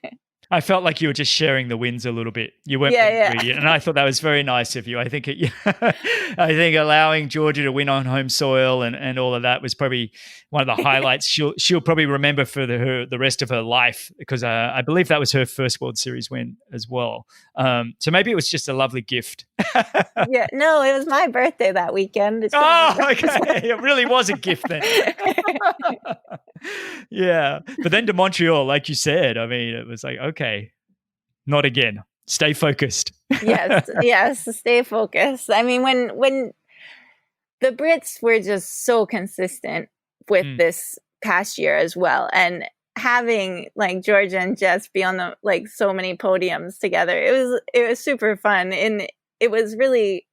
I felt like you were just sharing the wins a little bit. You weren't greedy, and I thought that was very nice of you. I think I think allowing Georgia to win on home soil and all of that was probably one of the highlights she'll probably remember for the rest of her life, because I believe that was her first World Series win as well. So maybe it was just a lovely gift. Yeah, no, it was my birthday that weekend. Okay, it really was a gift then. Yeah, but then to Montreal, like you said, I mean, it was like, okay, not again. Stay focused. Yes, stay focused. I mean, when the Brits were just so consistent with this past year as well, and having like Georgia and Jess be on the like so many podiums together, it was super fun, and it was really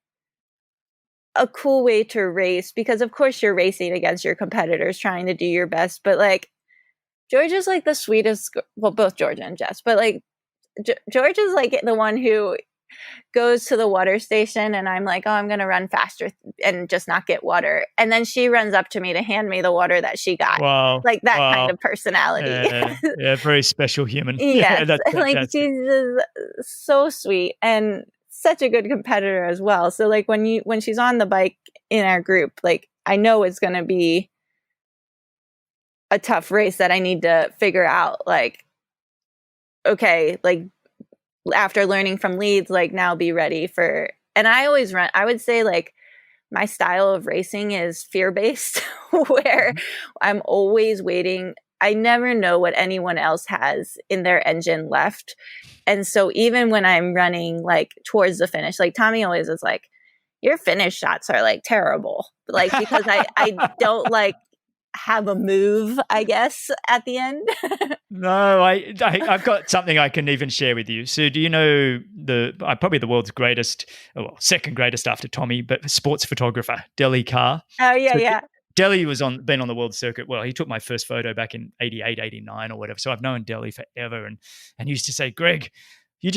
a cool way to race, because of course you're racing against your competitors, trying to do your best, but like Georgia's like the sweetest, well, both Georgia and Jess, but like Georgia's like the one who goes to the water station and I'm like, oh, I'm going to run faster and just not get water. And then she runs up to me to hand me the water that she got. Wow. Like that kind of personality. Yeah, very special human. Yes. Like she's just so sweet and such a good competitor as well. So like when she's on the bike in our group, like I know it's going to be a tough race that I need to figure out, like, okay, like after learning from Leeds, like now be ready for, and I always run, I would say like my style of racing is fear-based where I'm always waiting. I never know what anyone else has in their engine left. And so even when I'm running like towards the finish, like Tommy always is like, your finish shots are like terrible. Like, because I don't like have a move, I guess, at the end. No, I've got something I can even share with you. So do you know probably the world's greatest, well, second greatest after Tommy, but sports photographer, Delhi Carr. Oh, yeah, yeah. Delhi been on the world circuit. Well, he took my first photo back in 88, 89 or whatever. So I've known Delhi forever. And he used to say, Greg, you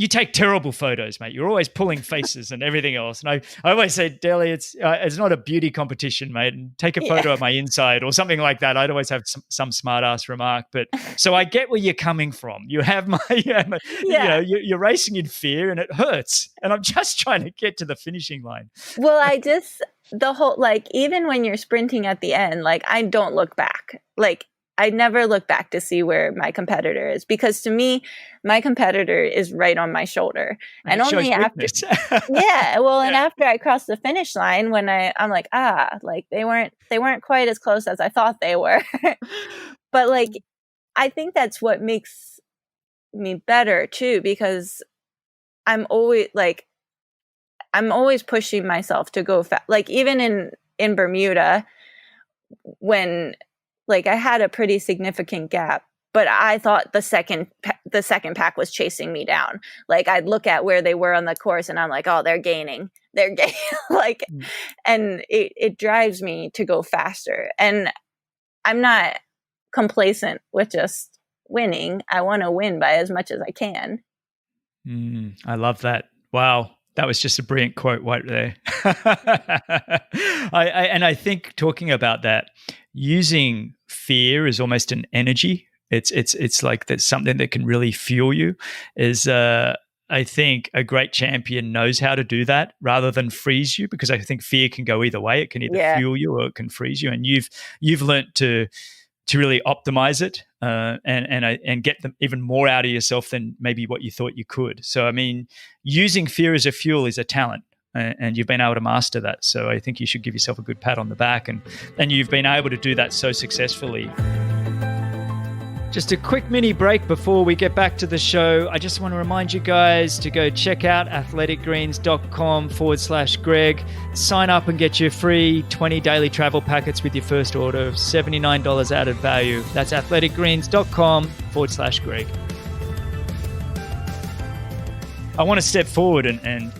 take terrible photos, mate. You're always pulling faces and everything else. And I always say, Delhi, it's not a beauty competition, mate. And take a photo of my inside or something like that. I'd always have some smart ass remark. But so I get where you're coming from. You have you're racing in fear and it hurts. And I'm just trying to get to the finishing line. Well, the whole, like, even when you're sprinting at the end, like, I don't look back. Like, I never look back to see where my competitor is, because to me, my competitor is right on my shoulder. And only after, and after I crossed the finish line, when I'm like, like they weren't quite as close as I thought they were. But like, I think that's what makes me better too, because I'm always pushing myself to go fast. Like even in Bermuda, when like I had a pretty significant gap, but I thought the second pack was chasing me down. Like I'd look at where they were on the course and I'm like, oh, they're gaining. Like, and it drives me to go faster. And I'm not complacent with just winning. I want to win by as much as I can. I love that. Wow. That was just a brilliant quote right there. I think talking about that, using fear is almost an energy. It's like there's something that can really fuel you. I think a great champion knows how to do that rather than freeze you, because I think fear can go either way. It can either fuel you or it can freeze you, and you've learnt to really optimize it and get them even more out of yourself than maybe what you thought you could. So, I mean, using fear as a fuel is a talent. and you've been able to master that. So I think you should give yourself a good pat on the back, and you've been able to do that so successfully. Just a quick mini break before we get back to the show. I just want to remind you guys to go check out athleticgreens.com/Greg. Sign up and get your free 20 daily travel packets with your first order of $79 added value. That's athleticgreens.com/Greg. I want to step forward and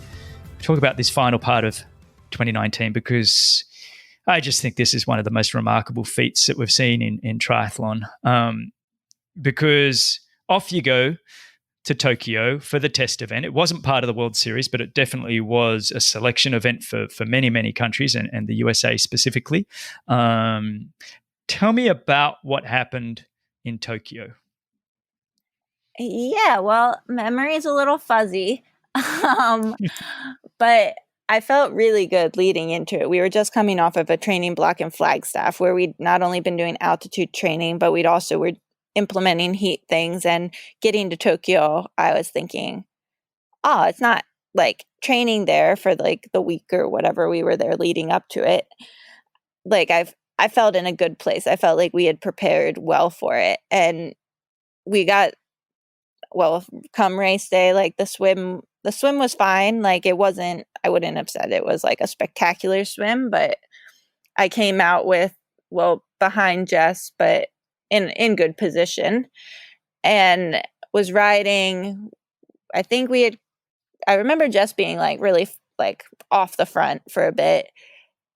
talk about this final part of 2019, because I just think this is one of the most remarkable feats that we've seen in triathlon. Because off you go to Tokyo for the test event. It wasn't part of the World Series, but it definitely was a selection event for many, many countries, and the USA specifically. Tell me about what happened in Tokyo. Yeah, well, memory is a little fuzzy, but I felt really good leading into it. We were just coming off of a training block in Flagstaff where we'd not only been doing altitude training, but we'd also were implementing heat things. And getting to Tokyo, I was thinking, oh, it's not like training there for like the week or whatever we were there leading up to it. Like I felt in a good place. I felt like we had prepared well for it. And we got, well, come race day, like the swim was fine. Like it wasn't, I wouldn't have said it was like a spectacular swim, but I came out with, well, behind Jess, but in good position, and was riding. I remember Jess being like really like off the front for a bit.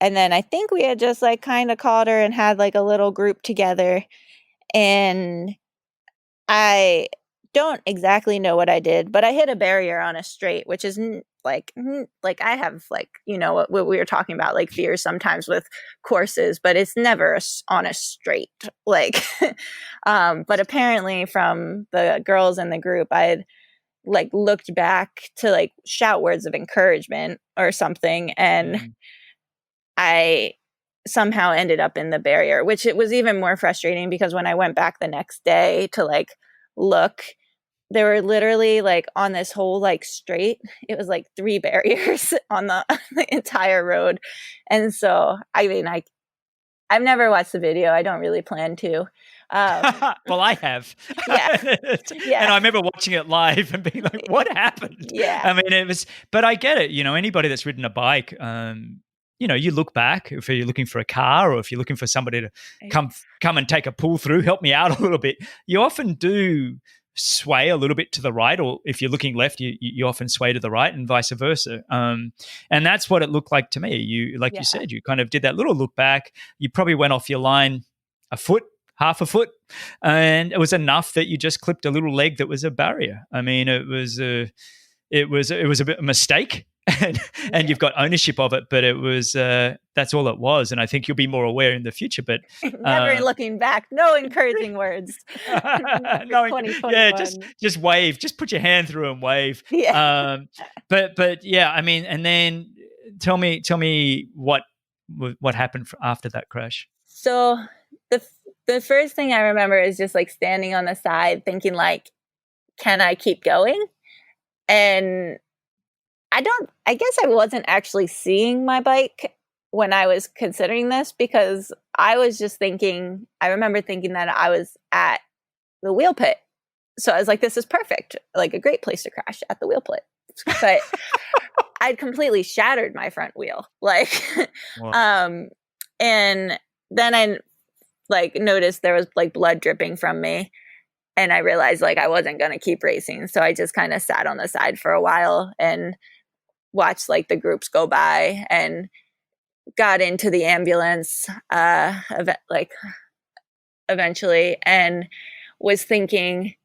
And then I think we had just like kind of called her and had like a little group together. And I don't exactly know what I did, but I hit a barrier on a straight, which is like I have like, you know, what we were talking about, like fears sometimes with courses, but it's never on a straight, like, but apparently from the girls in the group, I had like looked back to like shout words of encouragement or something. And I somehow ended up in the barrier, which it was even more frustrating because when I went back the next day to like look, there were literally like on this whole like straight, it was like 3 barriers on the entire road. And so, I mean, I've never watched the video. I don't really plan to. Well, I have. Yeah. And I remember watching it live and being like, what happened? Yeah. I mean, but I get it. You know, anybody that's ridden a bike, you know, you look back if you're looking for a car or if you're looking for somebody to come and take a pull through, help me out a little bit. You often do sway a little bit to the right, or if you're looking left, you often sway to the right, and vice versa. And that's what it looked like to me. You said, you kind of did that little look back. You probably went off your line a foot, half a foot, and it was enough that you just clipped a little leg that was a barrier. I mean, it was a bit of a mistake. And you've got ownership of it, but it was that's all it was. And I think you'll be more aware in the future. But never looking back, no encouraging words. Yeah, just wave, just put your hand through and wave. Yeah. But yeah, I mean, and then tell me what happened after that crash. So the first thing I remember is just like standing on the side, thinking like, can I keep going? And I guess I wasn't actually seeing my bike when I was considering this, because I was just thinking, I remember thinking that I was at the wheel pit. So I was like, this is perfect, like a great place to crash, at the wheel pit. But I'd completely shattered my front wheel. Like, and then I like noticed there was like blood dripping from me. And I realized like I wasn't going to keep racing. So I just kind of sat on the side for a while and watched like the groups go by, and got into the ambulance eventually, and was thinking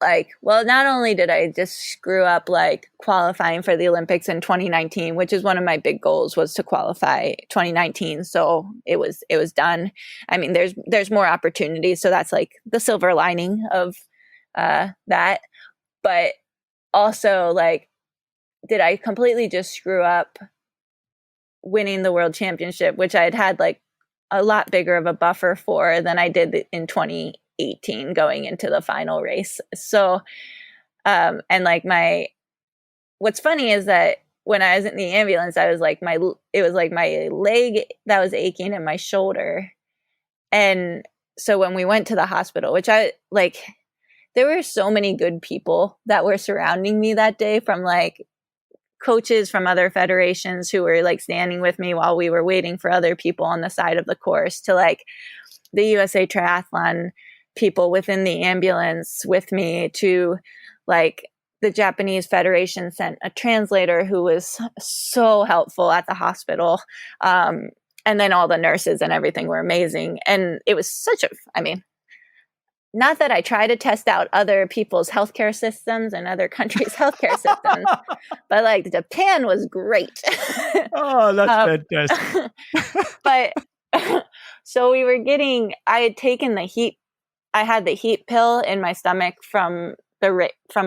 like, well, not only did I just screw up like qualifying for the Olympics in 2019, which is one of my big goals, was to qualify 2019. So it was done. I mean, there's more opportunities. So that's like the silver lining of that. But also like, did I completely just screw up winning the world championship, which I had like a lot bigger of a buffer for than I did in 2018 going into the final race. So, and like what's funny is that when I was in the ambulance, it was like my leg that was aching and my shoulder. And so when we went to the hospital, which I like, there were so many good people that were surrounding me that day, from like coaches from other federations who were like standing with me while we were waiting for other people on the side of the course, to like the USA Triathlon people within the ambulance with me, to like the Japanese Federation sent a translator who was so helpful at the hospital. And then all the nurses and everything were amazing. And it was not that I try to test out other people's healthcare systems and other countries' healthcare systems, but like Japan was great. Oh, that's fantastic. But so I had taken I had the heat pill in my stomach from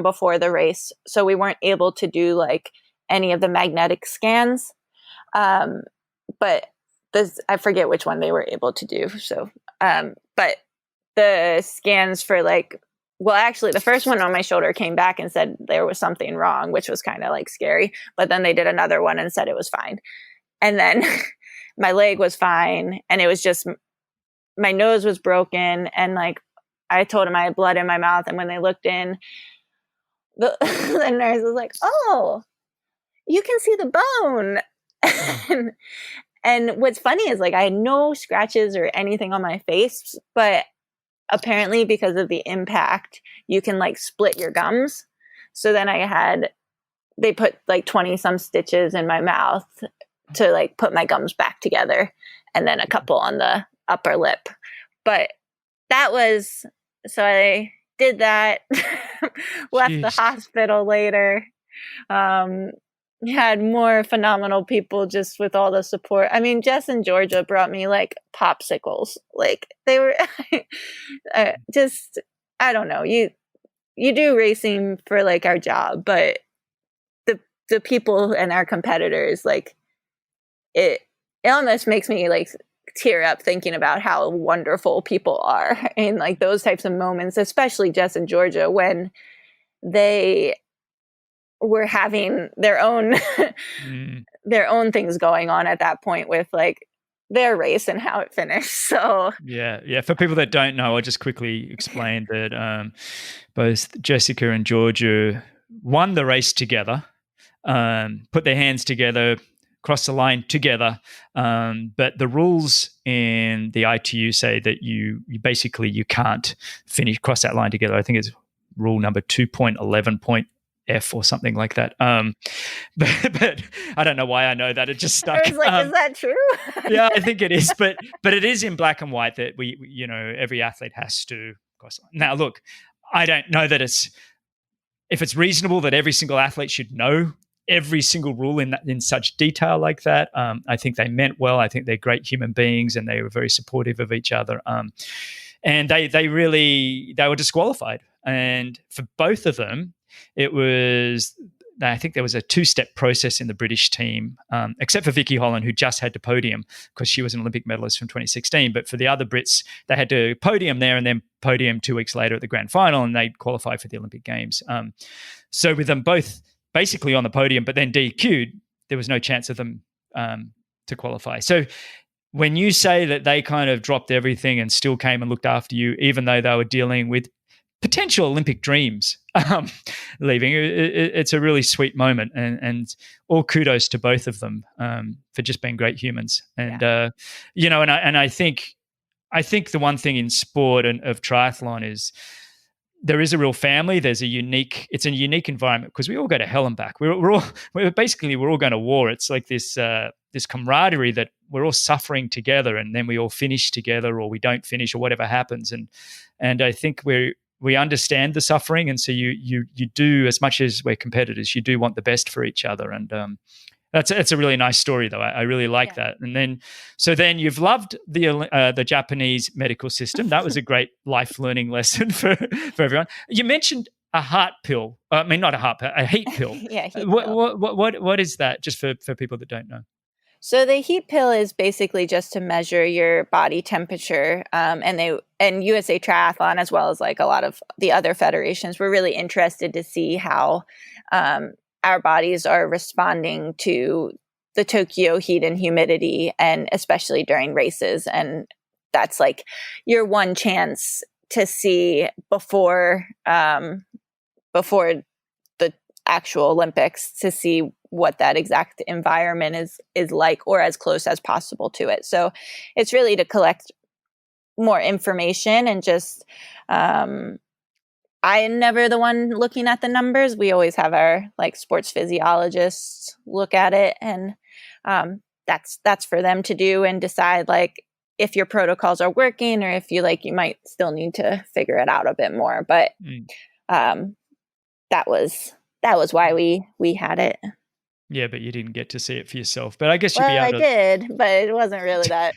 before the race. So we weren't able to do like any of the magnetic scans. But I forget which one they were able to do. So, but the scans for actually the first one on my shoulder came back and said there was something wrong, which was kind of like scary. But then they did another one and said it was fine. And then my leg was fine. And it was just, my nose was broken. And like, I told them I had blood in my mouth. And when they looked in, the nurse was like, "Oh, you can see the bone." And what's funny is like, I had no scratches or anything on my face, but apparently because of the impact, you can like split your gums. So then they put like 20 some stitches in my mouth to like put my gums back together, and then a couple on the upper lip. But so I did that, left the hospital later. Had more phenomenal people just with all the support. I mean, Jess and Georgia brought me like popsicles. Like they were just, I don't know. You do racing for like our job, but the people and our competitors, like it almost makes me like tear up thinking about how wonderful people are in like those types of moments, especially Jess and Georgia, when they were having their own their own things going on at that point with like their race and how it finished. So yeah. For people that don't know, I'll just quickly explain that both Jessica and Georgia won the race together, put their hands together, crossed the line together. But the rules in the ITU say that you can't cross that line together. I think it's rule number 2.11.F or something like that. But I don't know why I know that. It just stuck. I was like, is that true? Yeah, I think it is. But it is in black and white that we every athlete has to cross the line. Now, look, I don't know that if it's reasonable that every single athlete should know every single rule in such detail like that. I think they meant well. I think they're great human beings, and they were very supportive of each other. And they were disqualified. And for both of them, I think there was a two-step process in the British team, except for Vicky Holland, who just had to podium because she was an Olympic medalist from 2016. But for the other Brits, they had to podium there and then podium 2 weeks later at the grand final, and they'd qualify for the Olympic Games. So with them both basically on the podium, but then DQ'd, there was no chance of them to qualify. So when you say that they kind of dropped everything and still came and looked after you, even though they were dealing with potential Olympic dreams leaving, it's a really sweet moment, and all kudos to both of them for just being great humans. And I think the one thing in sport and of triathlon is there is a real family. It's a unique environment because we all go to hell and back. We're all going to war. It's like this camaraderie that we're all suffering together, and then we all finish together, or we don't finish, or whatever happens. And I think we understand the suffering, and so you do, as much as we're competitors, you do want the best for each other. And that's a really nice story, though. I really like that. And then you've loved the Japanese medical system. That was a great life learning lesson for everyone. You mentioned a heart pill. I mean, not a heart pill, a heat pill. Yeah, heat pill. What is that? Just for people that don't know. So the heat pill is basically just to measure your body temperature, and USA Triathlon, as well as like a lot of the other federations, were really interested to see how our bodies are responding to the Tokyo heat and humidity, and especially during races. And that's like your one chance to see before the actual Olympics, to see what that exact environment is like, or as close as possible to it. So it's really to collect more information, and just I am never the one looking at the numbers. We always have our like sports physiologists look at it, and that's for them to do and decide like if your protocols are working, or if you might still need to figure it out a bit more. But that was why we had it. Yeah, but you didn't get to see it for yourself. But I guess you'd be able I to. did, but it wasn't really that.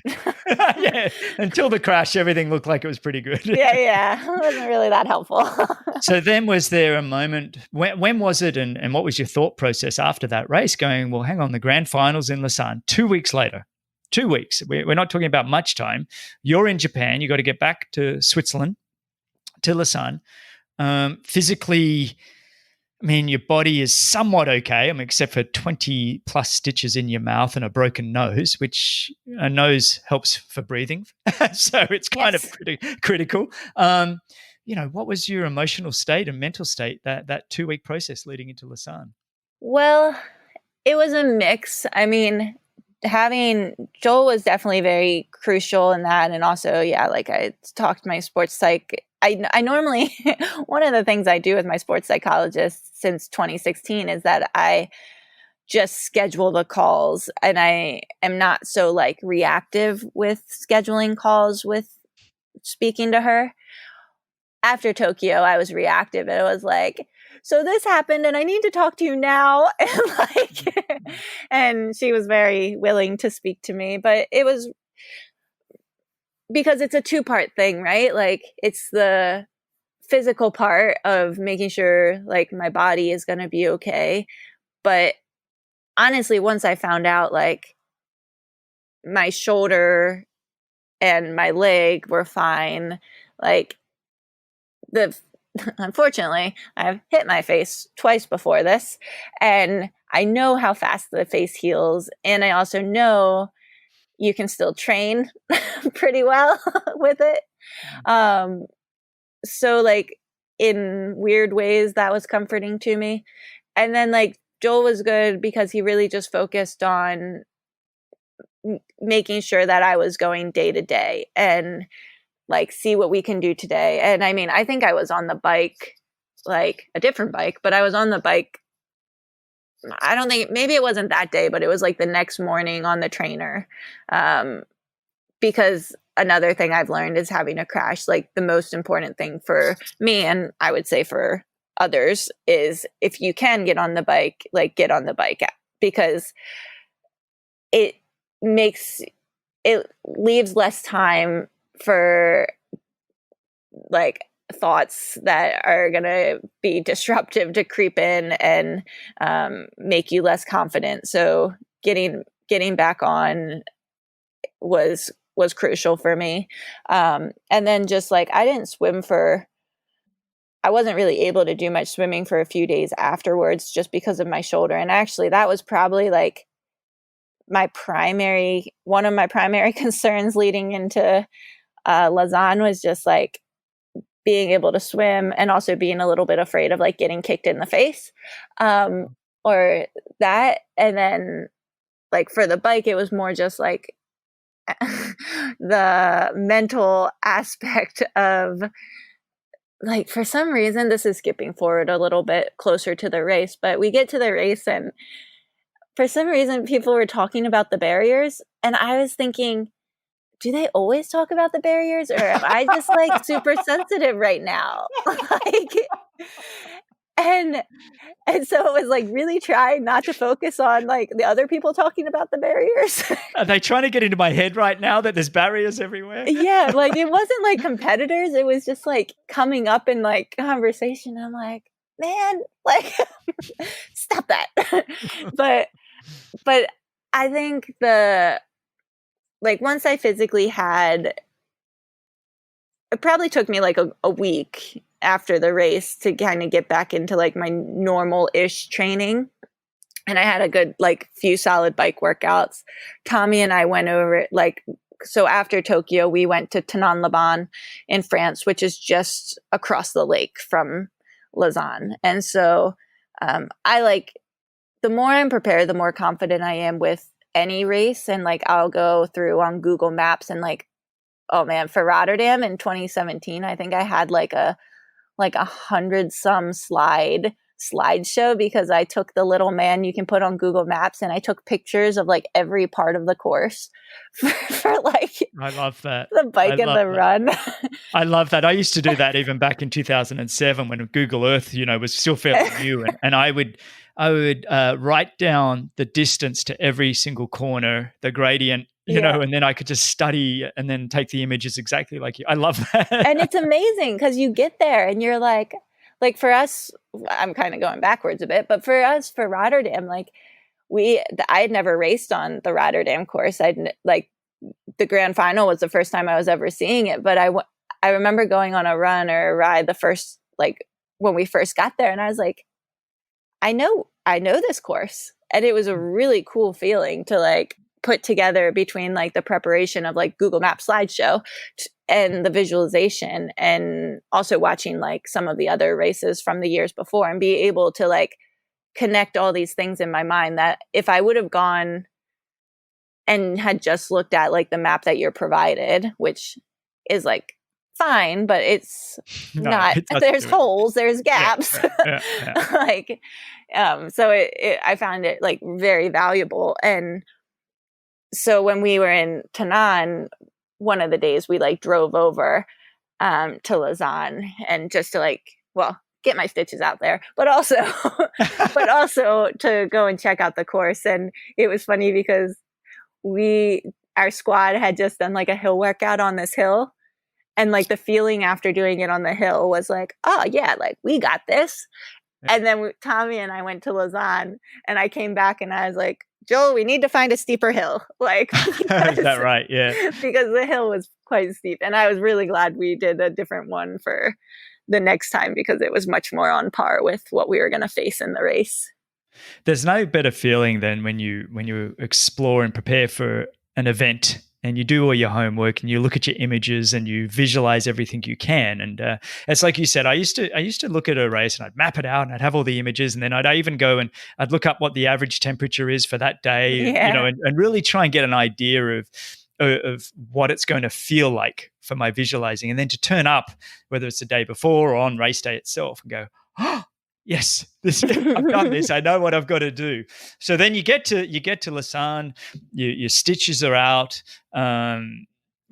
Yeah, until the crash, everything looked like it was pretty good. Yeah, it wasn't really that helpful. So then was there a moment, when was it, and what was your thought process after that race, going, well, hang on, the grand finals in Lausanne, 2 weeks later, 2 weeks. We're not talking about much time. You're in Japan. You got to get back to Switzerland, to Lausanne. Physically, I mean, your body is somewhat okay, I mean, except for 20 plus stitches in your mouth and a broken nose, which a nose helps for breathing. So it's kind of critical. What was your emotional state and mental state that 2 week process leading into Lausanne? Well, it was a mix. I mean, having Joel was definitely very crucial in that. And also, yeah, like I talked to my sports psych. I normally, one of the things I do with my sports psychologist since 2016 is that I just schedule the calls, and I am not so like reactive with scheduling calls with speaking to her. After Tokyo, I was reactive, and it was like, so this happened and I need to talk to you now. And and she was very willing to speak to me, but it was because it's a 2-part thing, right? Like it's the physical part of making sure like my body is going to be okay. But honestly, once I found out like my shoulder and my leg were fine, like unfortunately, I've hit my face twice before this, and I know how fast the face heals. And I also know you can still train pretty well with it. So like in weird ways, that was comforting to me. And then like Joel was good because he really just focused on making sure that I was going day to day and like see what we can do today. And I mean, I think I was on the bike, like a different bike, but I was on the bike. I don't think, maybe it wasn't that day, but it was like the next morning on the trainer. Because another thing I've learned is having a crash, like the most important thing for me, and I would say for others, is if you can get on the bike, like get on the bike, because it leaves less time for like thoughts that are going to be disruptive to creep in and make you less confident. So getting back on was crucial for me. And then just like I wasn't really able to do much swimming for a few days afterwards just because of my shoulder. And actually that was probably like one of my primary concerns leading into Lausanne, was just like being able to swim and also being a little bit afraid of like getting kicked in the face or that. And then like for the bike, it was more just like the mental aspect of like, for some reason, this is skipping forward a little bit closer to the race, but we get to the race and for some reason people were talking about the barriers, and I was thinking, do they always talk about the barriers, or am I just like super sensitive right now? Like, and so it was like really trying not to focus on like the other people talking about the barriers. Are they trying to get into my head right now that there's barriers everywhere? Yeah, like it wasn't like competitors. It was just like coming up in like conversation. I'm like, man, like stop that. but I think once I physically had, it probably took me like a week after the race to kind of get back into like my normal-ish training. and I had a good like few solid bike workouts. Tommy and I went over like, so after Tokyo, we went to Tanon-les-Bains in France, which is just across the lake from Lausanne. And so I like, the more I'm prepared, the more confident I am with any race. And like, I'll go through on Google Maps and like, oh man, for Rotterdam in 2017, I think I had like a 100 some slideshow because I took the little man you can put on Google Maps and I took pictures of like every part of the course for like I love that. the bike and the run. I love that. I used to do that even back in 2007 when Google Earth, was still fairly new, and I would write down the distance to every single corner, the gradient, and then I could just study and then take the images exactly like you. I love that. And it's amazing because you get there and you're like for us, I'm kind of going backwards a bit, but for us, for Rotterdam, like I had never raced on the Rotterdam course. The grand final was the first time I was ever seeing it, but I remember going on a run or a ride the first, like when we first got there, and I was like, I know this course. And it was a really cool feeling to like put together between like the preparation of like Google Maps slideshow and the visualization, and also watching like some of the other races from the years before, and be able to like connect all these things in my mind that if I would have gone and had just looked at like the map that you're provided, which is like fine, but it's not, there's holes, there's gaps. Like, so I found it like very valuable. And so when we were in Tanon, one of the days we like drove over to Lausanne, and just to like, well, get my stitches out there, but also to go and check out the course. And it was funny because our squad had just done like a hill workout on this hill, and like the feeling after doing it on the hill was like, oh yeah, like we got this. Yeah. And then Tommy and I went to Lausanne, and I came back and I was like, Joel, we need to find a steeper hill. Like, is that right? Yeah. Because the hill was quite steep. And I was really glad we did a different one for the next time, because it was much more on par with what we were going to face in the race. There's no better feeling than when you explore and prepare for an event, and you do all your homework and you look at your images and you visualize everything you can. And it's like you said, I used to look at a race and I'd map it out and I'd have all the images, and then I'd even go and I'd look up what the average temperature is for that day, and really try and get an idea of what it's going to feel like for my visualizing, and then to turn up, whether it's the day before or on race day itself, and go, oh, yes, I've done this. I know what I've got to do. So then you get to Lausanne, your stitches are out.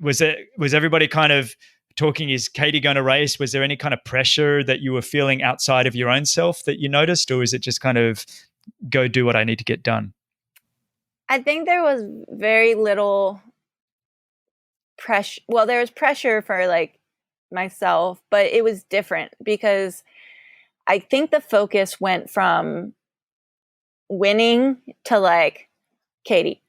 Was everybody kind of talking, is Katie going to race? Was there any kind of pressure that you were feeling outside of your own self that you noticed, or is it just kind of go do what I need to get done? I think there was very little pressure. Well, there was pressure for like myself, but it was different because I think the focus went from winning to like, Katie,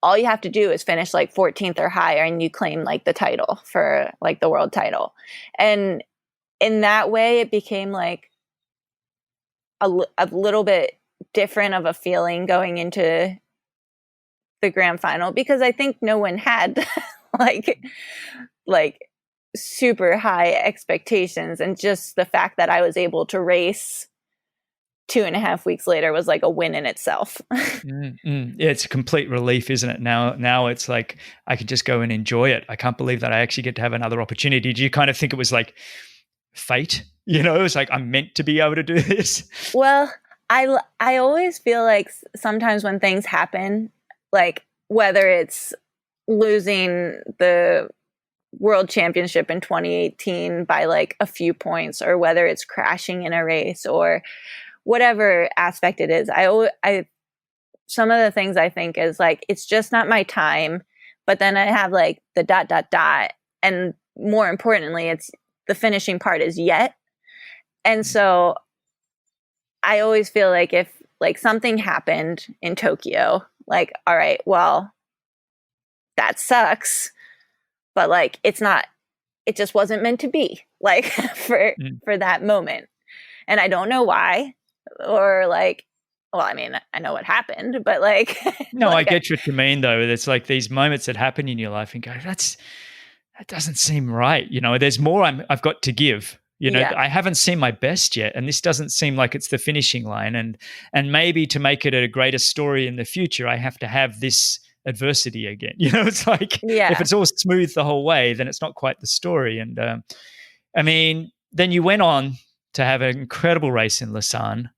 all you have to do is finish like 14th or higher and you claim like the title for like the world title. And in that way, it became like a little bit different of a feeling going into the grand final, because I think no one had like super high expectations, and just the fact that I was able to race 2.5 weeks later was like a win in itself. Yeah, it's a complete relief, isn't it? Now it's like I could just go and enjoy it. I can't believe that I actually get to have another opportunity. Do you kind of think it was like fate? It was like I'm meant to be able to do this? Well, I always feel like sometimes when things happen, like whether it's losing the world championship in 2018 by like a few points, or whether it's crashing in a race, or whatever aspect it is, I some of the things I think is like, it's just not my time, but then I have like the ... and more importantly, it's the finishing part is yet. And so I always feel like if like something happened in Tokyo, like, all right, well, that sucks, but like it just wasn't meant to be, like for that moment. And I don't know why, or like well, I mean, I know what happened, but like, No, I get what you mean though. It's like these moments that happen in your life and go, that doesn't seem right. There's more I've got to give. yeah, I haven't seen my best yet, and this doesn't seem like it's the finishing line. And maybe to make it a greater story in the future, I have to have this adversity again. It's like if yeah, it's all smooth the whole way, then it's not quite the story. And I mean, then you went on to have an incredible race in Lausanne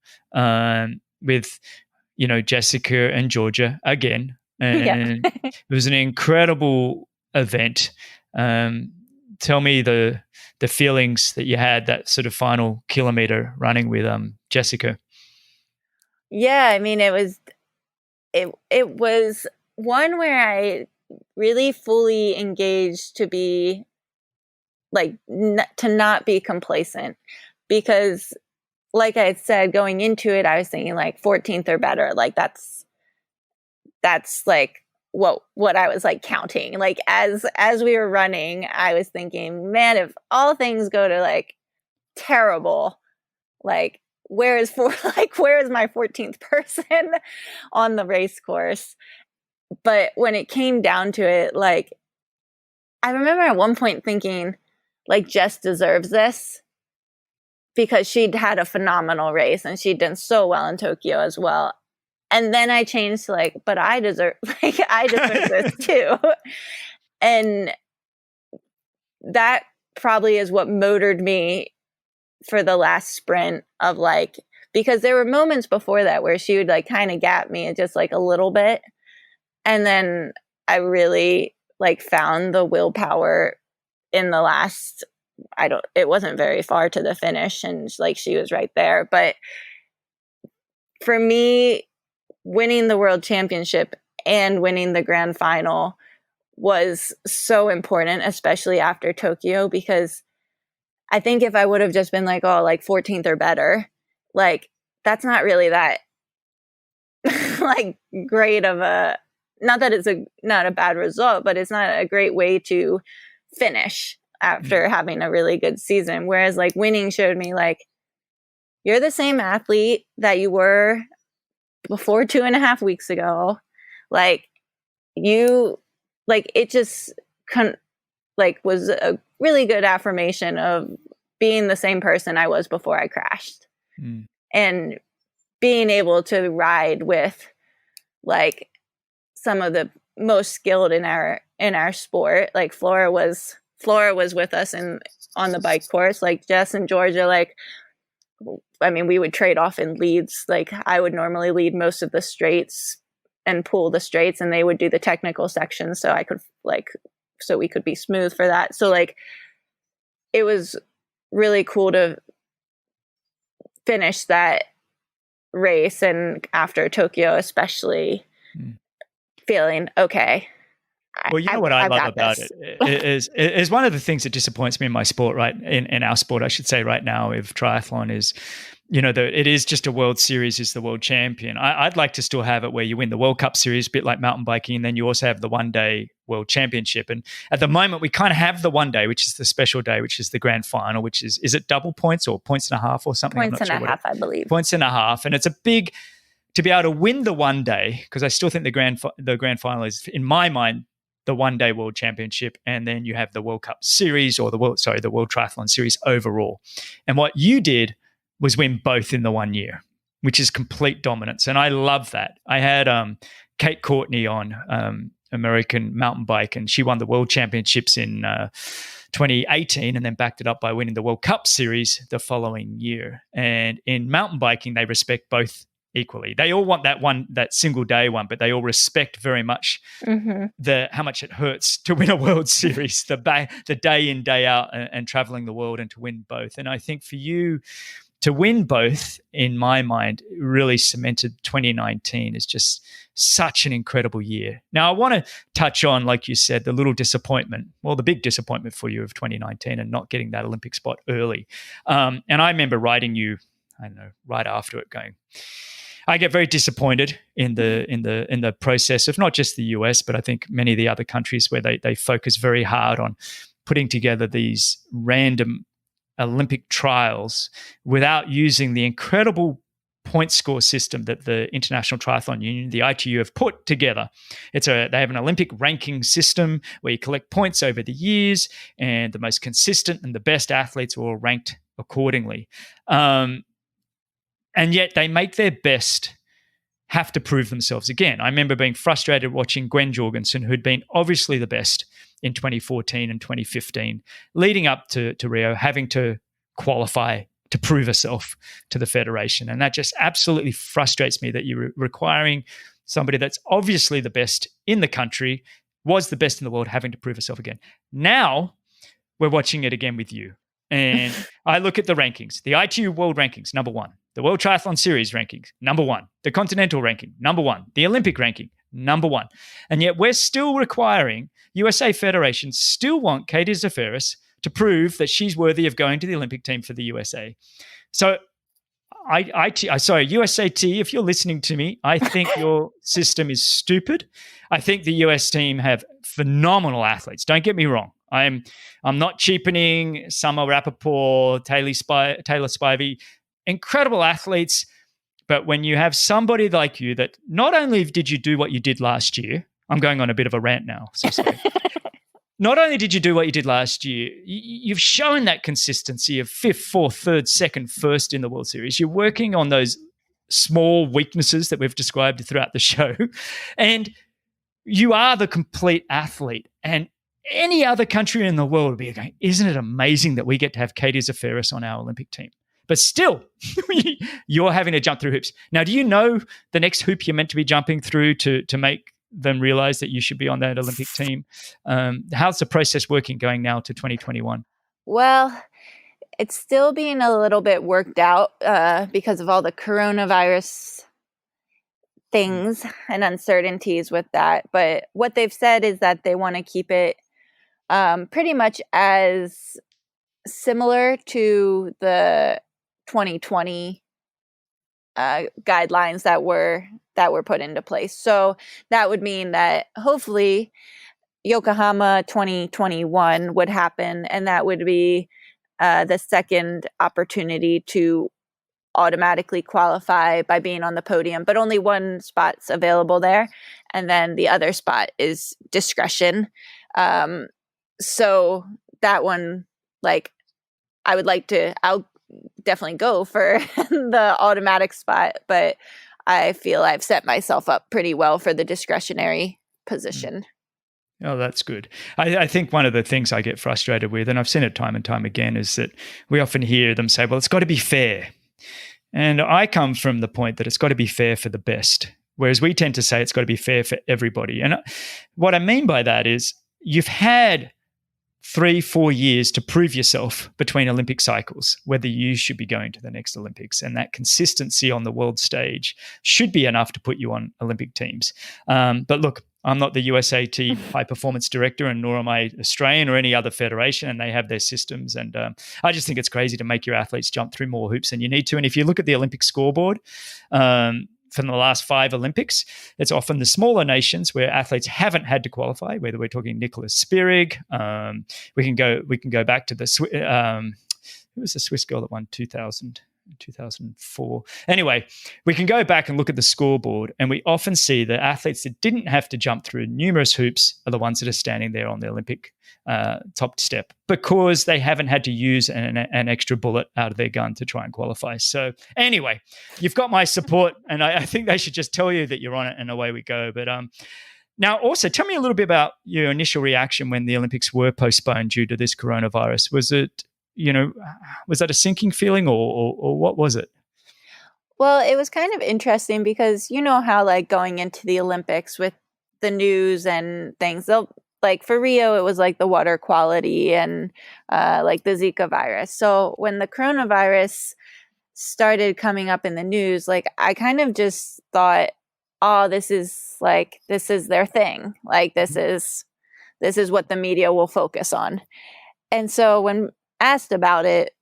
with, Jessica and Georgia again. yeah. And it was an incredible event. Tell me the feelings that you had that sort of final kilometer running with Jessica. Yeah, I mean, it was one where I really fully engaged to be like to not be complacent, because like I had said going into it, I was thinking like 14th or better, like that's like what I was like counting. Like as we were running, I was thinking, man, if all things go to like terrible, like where is my 14th person on the race course? But when it came down to it, like I remember at one point thinking, like, Jess deserves this because she'd had a phenomenal race and she'd done so well in Tokyo as well. And then I changed to like, but I deserve this too. And that probably is what motored me for the last sprint of like, because there were moments before that where she would like kind of gap me just like a little bit. And then I really like found the willpower in the last, it wasn't very far to the finish and like she was right there. But for me, winning the world championship and winning the grand final was so important, especially after Tokyo, because I think if I would have just been like, oh, like 14th or better, like that's not really that like great of a, not that it's not a bad result, but it's not a great way to finish after having a really good season. Whereas like winning showed me like, you're the same athlete that you were before 2.5 weeks ago. Like you, like it just was a really good affirmation of being the same person I was before I crashed. And being able to ride with like some of the most skilled in our sport. Like Flora was with us on the bike course. Like Jess and Georgia, like, I mean, we would trade off in leads. Like I would normally lead most of the straights and pull the straights, and they would do the technical sections. So so we could be smooth for that. So like, it was really cool to finish that race. And after Tokyo, especially feeling okay. Well, you know what I love about it is one of the things that disappoints me in my sport, right? In our sport, I should say, right now, of triathlon is, it is just a World Series is the world champion. I'd like to still have it where you win the World Cup Series, a bit like mountain biking, and then you also have the one-day World Championship. And at the moment, we kind of have the one day, which is the special day, which is the grand final, which is it double points or points and a half or something? Points and a half, I believe. Points and a half, and it's a big to be able to win the one day, because I still think the grand final is, in my mind, the one-day World Championship, and then you have the World Cup Series or the World Triathlon Series overall. And what you did was win both in the 1 year, which is complete dominance, and I love that. I had Kate Courtney on American mountain bike, and she won the World Championships in 2018, and then backed it up by winning the World Cup Series the following year. And in mountain biking, they respect both equally. They all want that single day one, but they all respect very much how much it hurts to win a World Series, the day in, day out, and traveling the world, and to win both. And I think for you to win both, in my mind, really cemented 2019 as just such an incredible year. Now, I want to touch on, like you said, the little disappointment, the big disappointment for you of 2019 and not getting that Olympic spot early. And I remember writing you, I don't know, right after it, going, I get very disappointed in the process of not just the US, but I think many of the other countries where they focus very hard on putting together these random Olympic trials without using the incredible point score system that the International Triathlon Union, the ITU, have put together. They have an Olympic ranking system where you collect points over the years, and the most consistent and the best athletes are all ranked accordingly. And yet they make their best have to prove themselves again. I remember being frustrated watching Gwen Jorgensen, who'd been obviously the best in 2014 and 2015, leading up to Rio, having to qualify to prove herself to the federation. And that just absolutely frustrates me, that you're requiring somebody that's obviously the best in the country, was the best in the world, having to prove herself again. Now we're watching it again with you. And I look at the rankings, the ITU World Rankings, number 1, the World Triathlon Series rankings, number 1, the Continental ranking, number 1, the Olympic ranking, number 1. And yet we're still requiring, USA Federation still want Katie Zaferes to prove that she's worthy of going to the Olympic team for the USA. So sorry, USAT, if you're listening to me, I think your system is stupid. I think the US team have phenomenal athletes. Don't get me wrong. I'm not cheapening Summer Rappaport, Taylor Spivey, incredible athletes. But when you have somebody like you, that not only did you do what you did last year, I'm going on a bit of a rant now, so sorry. Not only did you do what you did last year, you've shown that consistency of 5th, 4th, 3rd, 2nd, 1st in the World Series. You're working on those small weaknesses that we've described throughout the show. And you are the complete athlete. And any other country in the world would be going, isn't it amazing that we get to have Katie Zaferes on our Olympic team? But still, you're having to jump through hoops. Now, do you know the next hoop you're meant to be jumping through to make them realize that you should be on that Olympic team? How's the process working going now to 2021? Well, it's still being a little bit worked out because of all the coronavirus things and uncertainties with that. But what they've said is that they want to keep it pretty much as similar to the 2020 guidelines that were put into place. So that would mean that hopefully Yokohama 2021 would happen, and that would be the second opportunity to automatically qualify by being on the podium, but only one spot's available there, and then the other spot is discretion. So that one, like, I'll definitely go for the automatic spot, but I feel I've set myself up pretty well for the discretionary position. Oh, that's good. I think one of the things I get frustrated with, and I've seen it time and time again, is that we often hear them say, well, it's got to be fair. And I come from the point that it's got to be fair for the best, whereas we tend to say it's got to be fair for everybody. And what I mean by that is you've had 3-4 years to prove yourself between Olympic cycles, whether you should be going to the next Olympics. And that consistency on the world stage should be enough to put you on Olympic teams. But look, I'm not the USAT high performance director, and nor am I Australian or any other federation, and they have their systems. And I just think it's crazy to make your athletes jump through more hoops than you need to. And if you look at the Olympic scoreboard, from the last 5 Olympics, it's often the smaller nations where athletes haven't had to qualify, whether we're talking Nicholas Spirig. We can go back to who was the Swiss girl that won 2004. Anyway, we can go back and look at the scoreboard, and we often see that athletes that didn't have to jump through numerous hoops are the ones that are standing there on the Olympic top step, because they haven't had to use an extra bullet out of their gun to try and qualify. So anyway, you've got my support, and I think they should just tell you that you're on it, and away we go. But now also tell me a little bit about your initial reaction when the Olympics were postponed due to this coronavirus. Was that a sinking feeling, or what was it? Well, it was kind of interesting because you know how, like, going into the Olympics with the news and things, they'll, like, for Rio, it was like the water quality and like the Zika virus. So when the coronavirus started coming up in the news, like, I kind of just thought, oh, this is their thing. Like, this is what the media will focus on. And so when asked about it,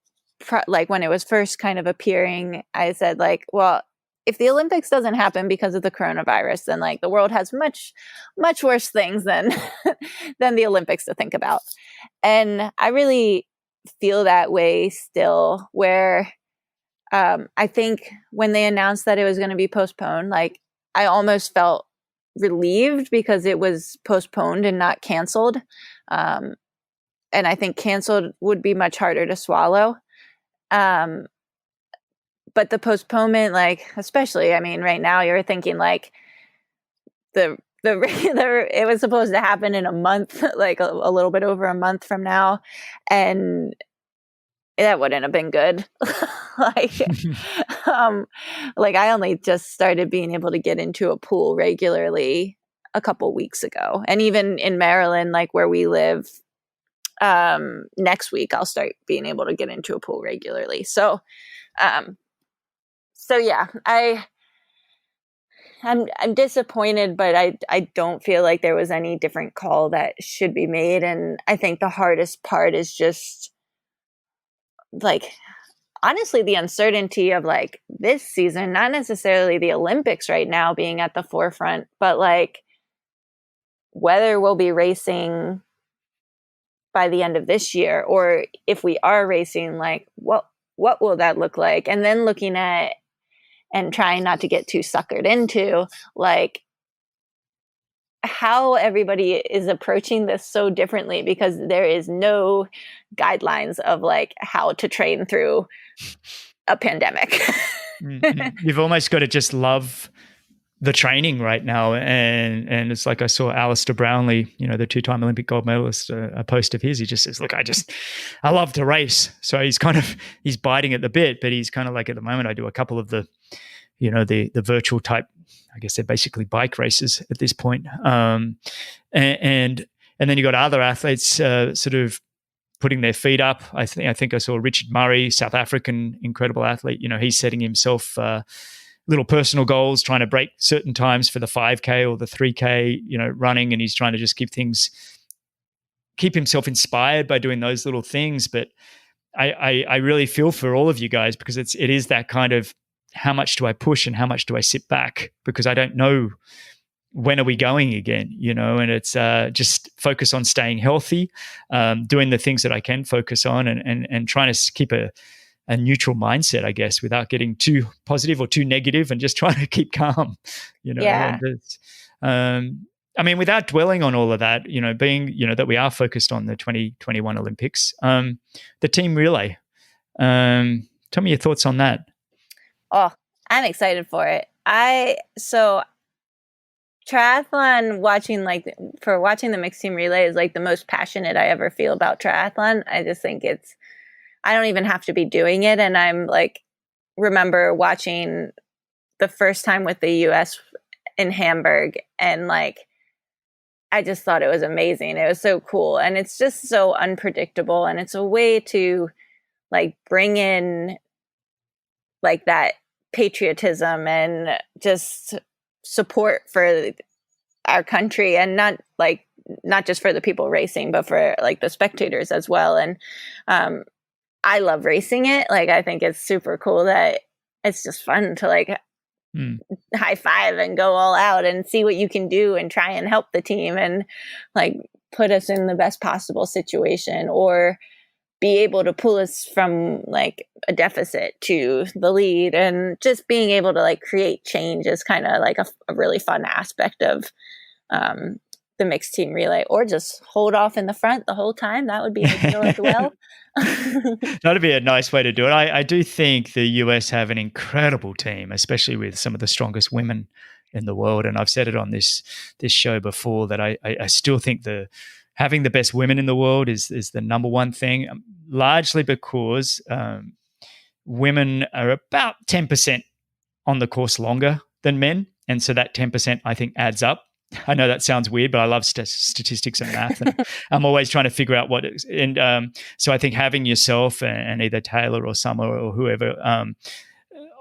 like when it was first kind of appearing, I said, like, well, if the Olympics doesn't happen because of the coronavirus, then, like, the world has much, much worse things than the Olympics to think about. And I really feel that way still, where I think when they announced that it was going to be postponed, like I almost felt relieved because it was postponed and not canceled. And I think canceled would be much harder to swallow. But the postponement, like, especially, I mean, right now you're thinking like the regular, it was supposed to happen in a month, like a little bit over a month from now. And that wouldn't have been good. like, like I only just started being able to get into a pool regularly a couple weeks ago. And even in Maryland, like where we live, next week I'll start being able to get into a pool regularly. So yeah, I'm disappointed, but I don't feel like there was any different call that should be made. And I think the hardest part is just like, honestly, the uncertainty of like this season, not necessarily the Olympics right now being at the forefront, but like whether we'll be racing by the end of this year, or if we are racing, like what will that look like? And then looking at and trying not to get too suckered into like how everybody is approaching this so differently, because there is no guidelines of like how to train through a pandemic. You've almost got to just love the training right now. And it's like I saw Alistair Brownlee, you know, the 2-time Olympic gold medalist, a post of his. He just says, look, I love to race. So he's biting at the bit, but he's kind of like, at the moment, I do a couple of the, you know, the virtual type, I guess they're basically bike races at this point. And then you got other athletes sort of putting their feet up. I think I saw Richard Murray, South African incredible athlete. You know, he's setting himself little personal goals, trying to break certain times for the 5K or the 3K, you know, running, and he's trying to just keep himself inspired by doing those little things. But I really feel for all of you guys, because it is that kind of, how much do I push and how much do I sit back? Because I don't know when are we going again, you know, and it's just focus on staying healthy, doing the things that I can focus on, and trying to keep a neutral mindset, I guess, without getting too positive or too negative, and just trying to keep calm, you know. Yeah. And I mean, without dwelling on all of that, you know, being, you know, that we are focused on the 2021 Olympics, the team relay. Tell me your thoughts on that. Oh, I'm excited for it. So triathlon, watching the mixed team relay is like the most passionate I ever feel about triathlon. I just think I don't even have to be doing it. And I'm like, remember watching the first time with the US in Hamburg, and like, I just thought it was amazing. It was so cool. And it's just so unpredictable. And it's a way to like bring in like that patriotism and just support for our country, and not just for the people racing, but for like the spectators as well. And I love racing it. Like, I think it's super cool that it's just fun to like high five and go all out and see what you can do and try and help the team and like put us in the best possible situation, or be able to pull us from like a deficit to the lead. And just being able to like create change is kind of like a really fun aspect of the mixed team relay. Or just hold off in the front the whole time. That would be ideal as well. That'd be a nice way to do it. I do think the US have an incredible team, especially with some of the strongest women in the world. And I've said it on this show before that I still think having the best women in the world is the number one thing, largely because women are about 10% on the course longer than men. And so that 10%, I think, adds up. I know that sounds weird, but I love statistics and math, and I'm always trying to figure out what it is. And so I think having yourself and either Taylor or Summer or whoever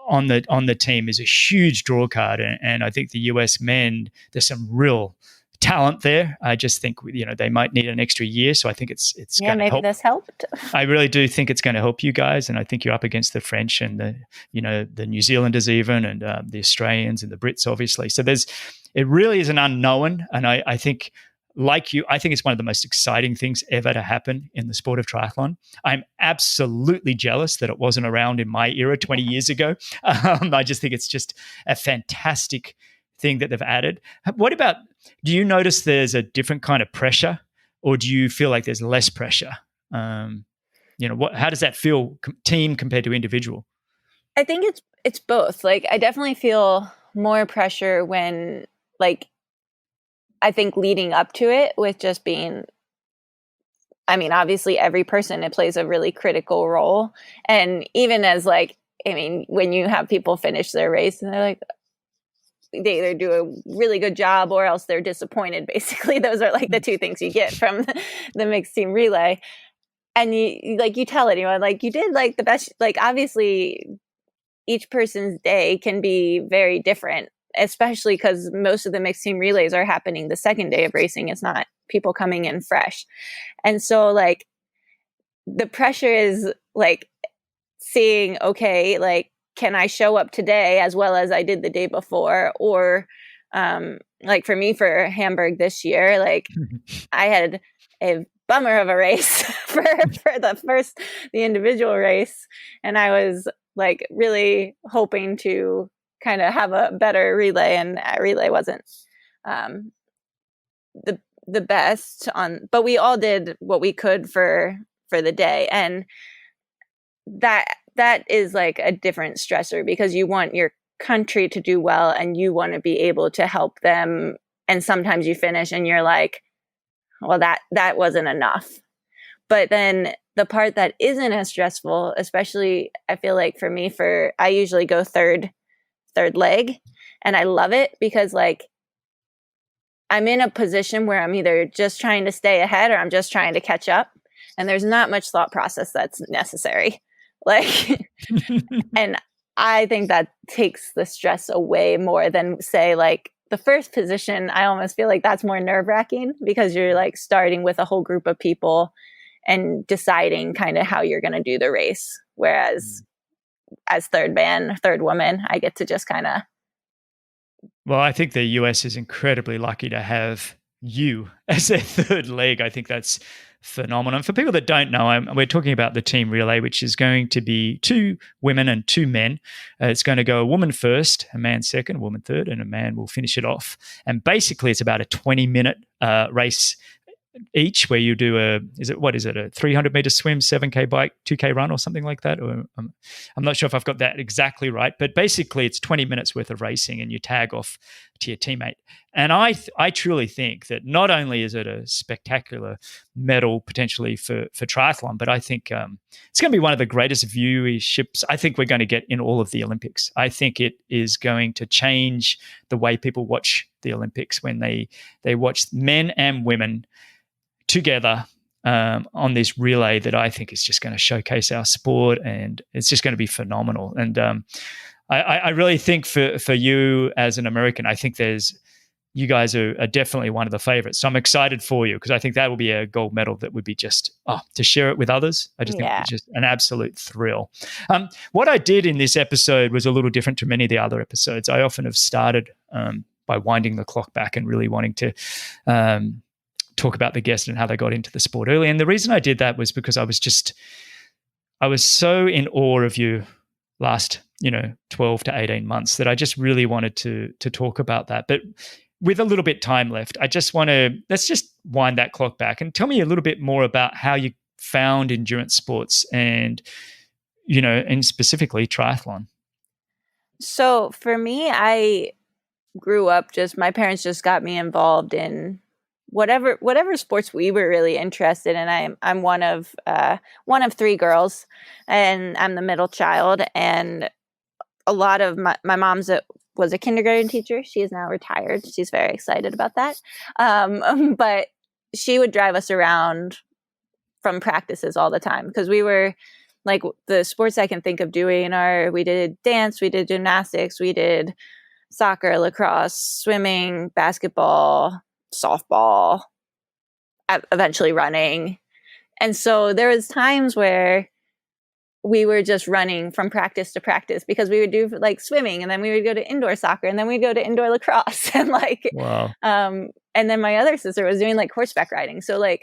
on the team is a huge draw card. And I think the US men, there's some real talent there. I just think, you know, they might need an extra year. So I think it's going to help. Maybe this helped. I really do think it's going to help you guys. And I think you're up against the French and the New Zealanders even, and the Australians and the Brits, obviously. So it really is an unknown. And I think like you, I think it's one of the most exciting things ever to happen in the sport of triathlon. I'm absolutely jealous that it wasn't around in my era 20 years ago. I just think it's just a fantastic thing that they've added. What about, do you notice there's a different kind of pressure, or do you feel like there's less pressure? How does that feel, team compared to individual? I think it's both. Like, I definitely feel more pressure when, like, I think leading up to it with just being, I mean, obviously every person, it plays a really critical role. And even as like, I mean, when you have people finish their race and they're like, they either do a really good job or else they're disappointed. Basically, those are like the two things you get from the mixed team relay. And you tell anyone, like, you did like the best, like, obviously each person's day can be very different, especially because most of the mixed team relays are happening the second day of racing. It's not people coming in fresh. And so like the pressure is like seeing, okay, like, can I show up today as well as I did the day before? Or like for me, for Hamburg this year, like I had a bummer of a race for the individual race. And I was like really hoping to kind of have a better relay, and relay wasn't the best but we all did what we could for the day. And that is like a different stressor, because you want your country to do well and you want to be able to help them. And sometimes you finish and you're like, well, that wasn't enough. But then the part that isn't as stressful, especially I feel like for me, I usually go third leg, and I love it because like I'm in a position where I'm either just trying to stay ahead or I'm just trying to catch up, and there's not much thought process that's necessary. Like, and I think that takes the stress away more than, say, like the first position. I almost feel like that's more nerve-wracking because you're like starting with a whole group of people and deciding kind of how you're going to do the race. Whereas as third woman, I get to just kind of. Well, I think the US is incredibly lucky to have you as their third leg. I think that's phenomenal. For people that don't know, we're talking about the team relay, which is going to be 2 women and 2 men. It's going to go a woman first, a man second, a woman third, and a man will finish it off. And basically, it's about a 20-minute race each, where you do a 300-meter swim, 7K bike, 2K run, or something like that. Or I'm not sure if I've got that exactly right, but basically it's 20 minutes worth of racing, and you tag off to your teammate. And I truly think that not only is it a spectacular medal potentially for triathlon, but I think it's going to be one of the greatest viewerships I think we're going to get in all of the Olympics. I think it is going to change the way people watch the Olympics when they watch men and women together on this relay that I think is just going to showcase our sport, and it's just going to be phenomenal. And I really think for you as an American, I think you guys are definitely one of the favorites. So I'm excited for you, because I think that will be a gold medal that would be just, to share it with others. I just think it's just an absolute thrill. What I did in this episode was a little different to many of the other episodes. I often have started by winding the clock back and really wanting to talk about the guest and how they got into the sport early. And the reason I did that was because I was so in awe of you last, 12 to 18 months that I just really wanted to talk about that. But with a little bit time left, let's just wind that clock back and tell me a little bit more about how you found endurance sports and specifically triathlon. So for me, I grew up my parents just got me involved in whatever sports we were really interested in. I'm one of 3 girls, and I'm the middle child. And a lot of my mom's was a kindergarten teacher. She is now retired. She's very excited about that. But she would drive us around from practices all the time, because we were like, the sports I can think of doing we did dance, we did gymnastics, we did soccer, lacrosse, swimming, basketball, softball, eventually running. And so there was times where we were just running from practice to practice, because we would do like swimming, and then we would go to indoor soccer, and then we'd go to indoor lacrosse. And like, wow. and then my other sister was doing like horseback riding. So they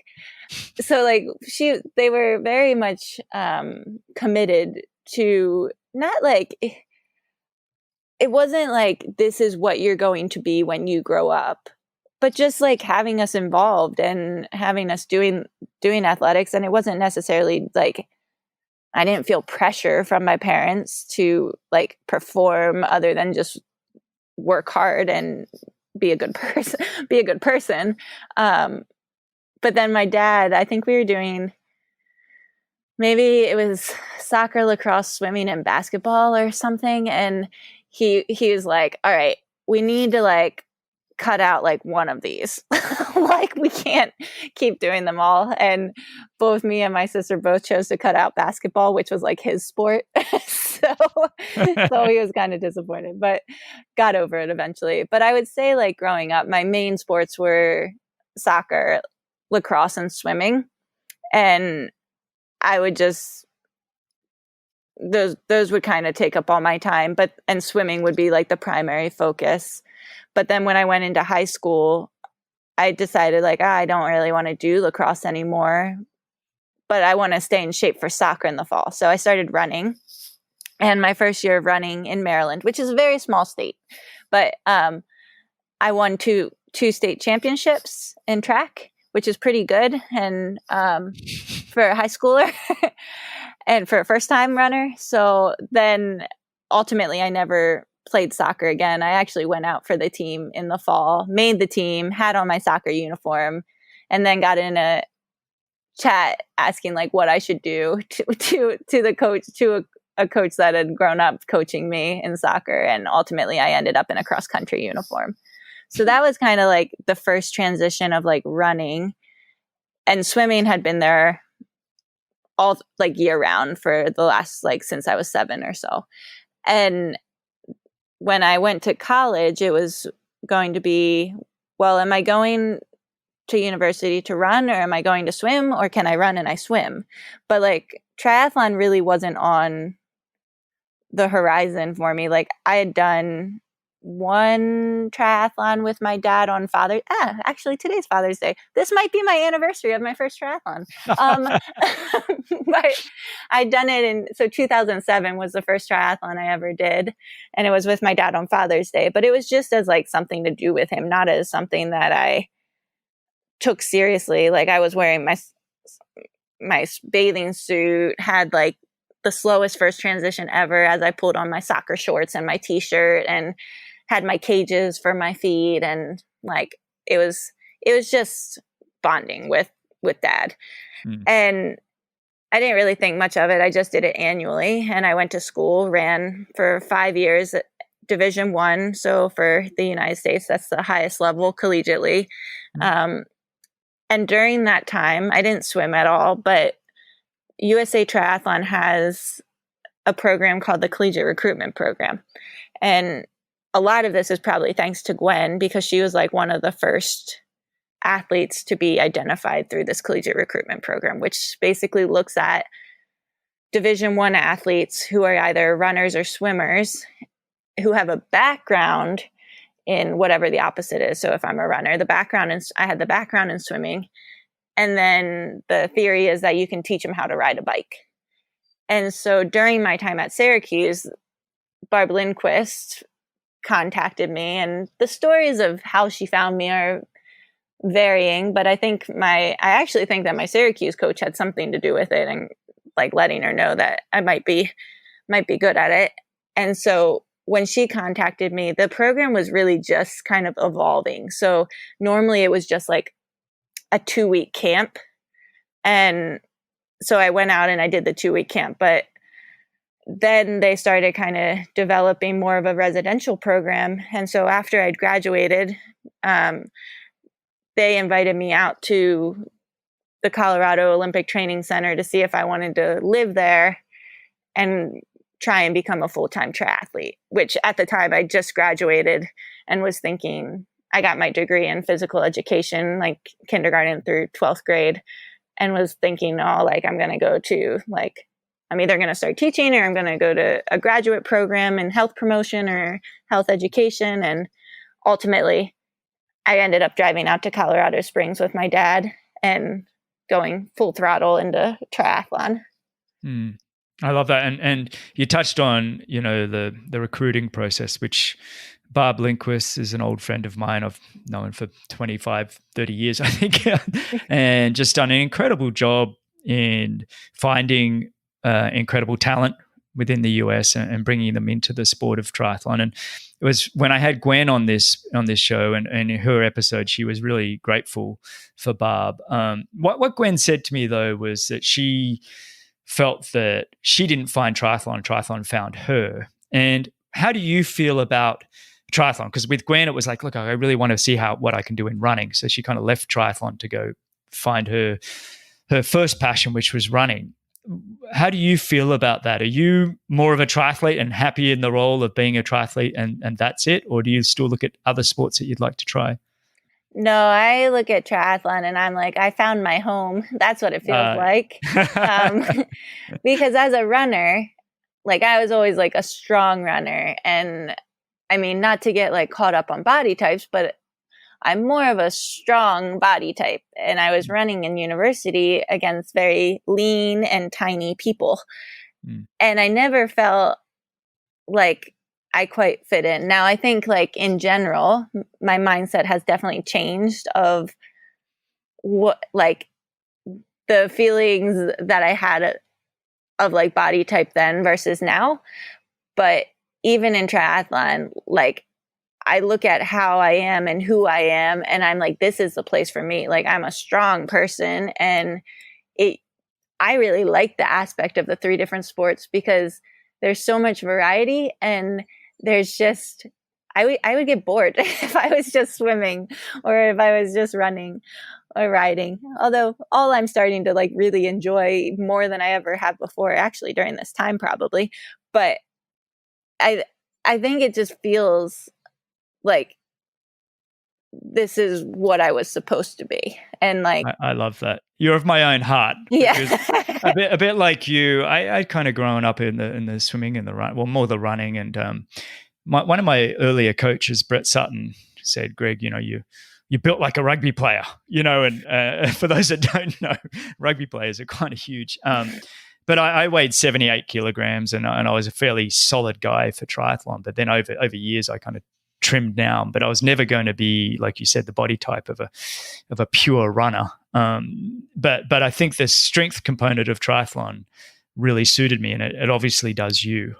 were very much committed to, not like, it wasn't like this is what you're going to be when you grow up, but just like having us involved and having us doing athletics. And it wasn't necessarily like, I didn't feel pressure from my parents to like perform other than just work hard and be a good person. But then my dad, I think we were doing, maybe it was soccer, lacrosse, swimming, and basketball or something. And he was like, all right, we need to like cut out like one of these. Like we can't keep doing them all. And both me and my sister both chose to cut out basketball, which was like his sport. so he was kind of disappointed, but got over it eventually. But I would say like growing up, my main sports were soccer, lacrosse, and swimming. And I would just, those would kind of take up all my time, and swimming would be like the primary focus. But then when I went into high school, I decided like, I don't really want to do lacrosse anymore, but I want to stay in shape for soccer in the fall. So I started running, and my first year of running in Maryland, which is a very small state, but I won two state championships in track, which is pretty good. And for a high schooler and for a first time runner. So then ultimately I never played soccer again. I actually went out for the team in the fall, made the team, had on my soccer uniform, and then got in a chat asking like what I should do to the coach, to a coach that had grown up coaching me in soccer. And ultimately I ended up in a cross country uniform. So that was kind of like the first transition of like running, and swimming had been there all like year round for the last, like since I was 7 or so. And when I went to college, it was going to be, well, am I going to university to run, or am I going to swim, or can I run and I swim? But like triathlon really wasn't on the horizon for me. Like I had done one triathlon with my dad on actually today's Father's Day. This might be my anniversary of my first triathlon. But I'd done it so 2007 was the first triathlon I ever did, and it was with my dad on Father's Day, but it was just as like something to do with him, not as something that I took seriously. Like I was wearing my bathing suit, had like the slowest first transition ever as I pulled on my soccer shorts and my t-shirt, and had my cages for my feet. And like, it was just bonding with dad. And I didn't really think much of it. I just did it annually. And I went to school, ran for 5 years at Division I. So for the United States, that's the highest level collegiately. And during that time, I didn't swim at all, but USA Triathlon has a program called the Collegiate Recruitment Program. And a lot of this is probably thanks to Gwen, because she was like one of the first athletes to be identified through this Collegiate Recruitment Program, which basically looks at Division I athletes who are either runners or swimmers who have a background in whatever the opposite is. So if I'm a runner, I had the background in swimming. And then the theory is that you can teach them how to ride a bike. And so during my time at Syracuse, Barb Lindquist contacted me, and the stories of how she found me are varying, but I actually think that my Syracuse coach had something to do with it, and like letting her know that I might be good at it. And so when she contacted me, the program was really just kind of evolving. So normally it was just like a 2-week camp. And so I went out and I did the 2-week camp, but then they started kind of developing more of a residential program. And so after I'd graduated, they invited me out to the Colorado Olympic Training Center to see if I wanted to live there and try and become a full-time triathlete, which at the time I just graduated and was thinking, I got my degree in physical education, like kindergarten through 12th grade, and was thinking, I'm going to go to I'm either going to start teaching, or I'm going to go to a graduate program in health promotion or health education. And ultimately I ended up driving out to Colorado Springs with my dad and going full throttle into triathlon. I love that. And you touched on, the recruiting process, which Barb Lindquist is an old friend of mine. I've known for 25, 30 years, I think, and just done an incredible job in finding incredible talent within the US and bringing them into the sport of triathlon. And it was when I had Gwen on this show, and in her episode, she was really grateful for Barb. What Gwen said to me, though, was that she felt that she didn't find triathlon found her. And how do you feel about triathlon? Because with Gwen, it was like, look, I really want to see what I can do in running. So she kind of left triathlon to go find her first passion, which was running. How do you feel about that? Are you more of a triathlete and happy in the role of being a triathlete and that's it? Or do you still look at other sports that you'd like to try? No, I look at triathlon and I'm like, I found my home. That's what it feels like. Because as a runner, like I was always like a strong runner. And I mean, not to get like caught up on body types, but I'm more of a strong body type. And I was running in university against very lean and tiny people. And I never felt like I quite fit in. Now, I think like in general, my mindset has definitely changed of what, like the feelings that I had of like body type then versus now. But even in triathlon, like I look at how I am and who I am, and I'm like, this is the place for me. Like I'm a strong person, and I really like the aspect of the three different sports because there's so much variety, and there's just, I would get bored if I was just swimming or if I was just running or riding. Although all I'm starting to like really enjoy more than I ever have before, actually during this time probably. But I think it just feels like this is what I was supposed to be. And like, I love that. You're of my own heart. Yeah. a bit like you, I kind of grown up in the swimming and the run, well, more the running. And one of my earlier coaches, Brett Sutton, said, Greg, you built like a rugby player, and for those that don't know, rugby players are kind of huge. But I weighed 78 kilograms and I was a fairly solid guy for triathlon. But then over years, I kind of trimmed down, but I was never going to be, like you said, the body type of a pure runner. But I think the strength component of triathlon really suited me, and it obviously does you,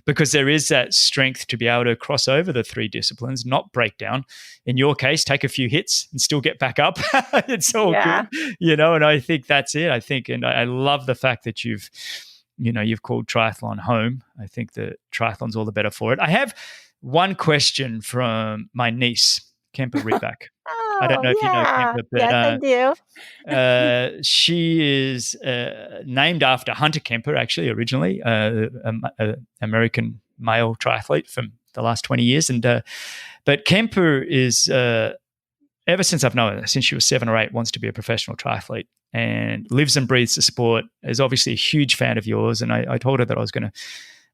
because there is that strength to be able to cross over the three disciplines, not break down. In your case, take a few hits and still get back up. It's all good, and I think that's it. And I love the fact that you've called triathlon home. I think that triathlon's all the better for it. I have one question from my niece, Kemper Ridback. I don't know if you know Kemper, but yes, I do. She is named after Hunter Kemper, actually, originally, an American male triathlete from the last 20 years. But Kemper is, ever since I've known her, since she was 7 or 8, wants to be a professional triathlete and lives and breathes the sport, is obviously a huge fan of yours. And I told her that I was going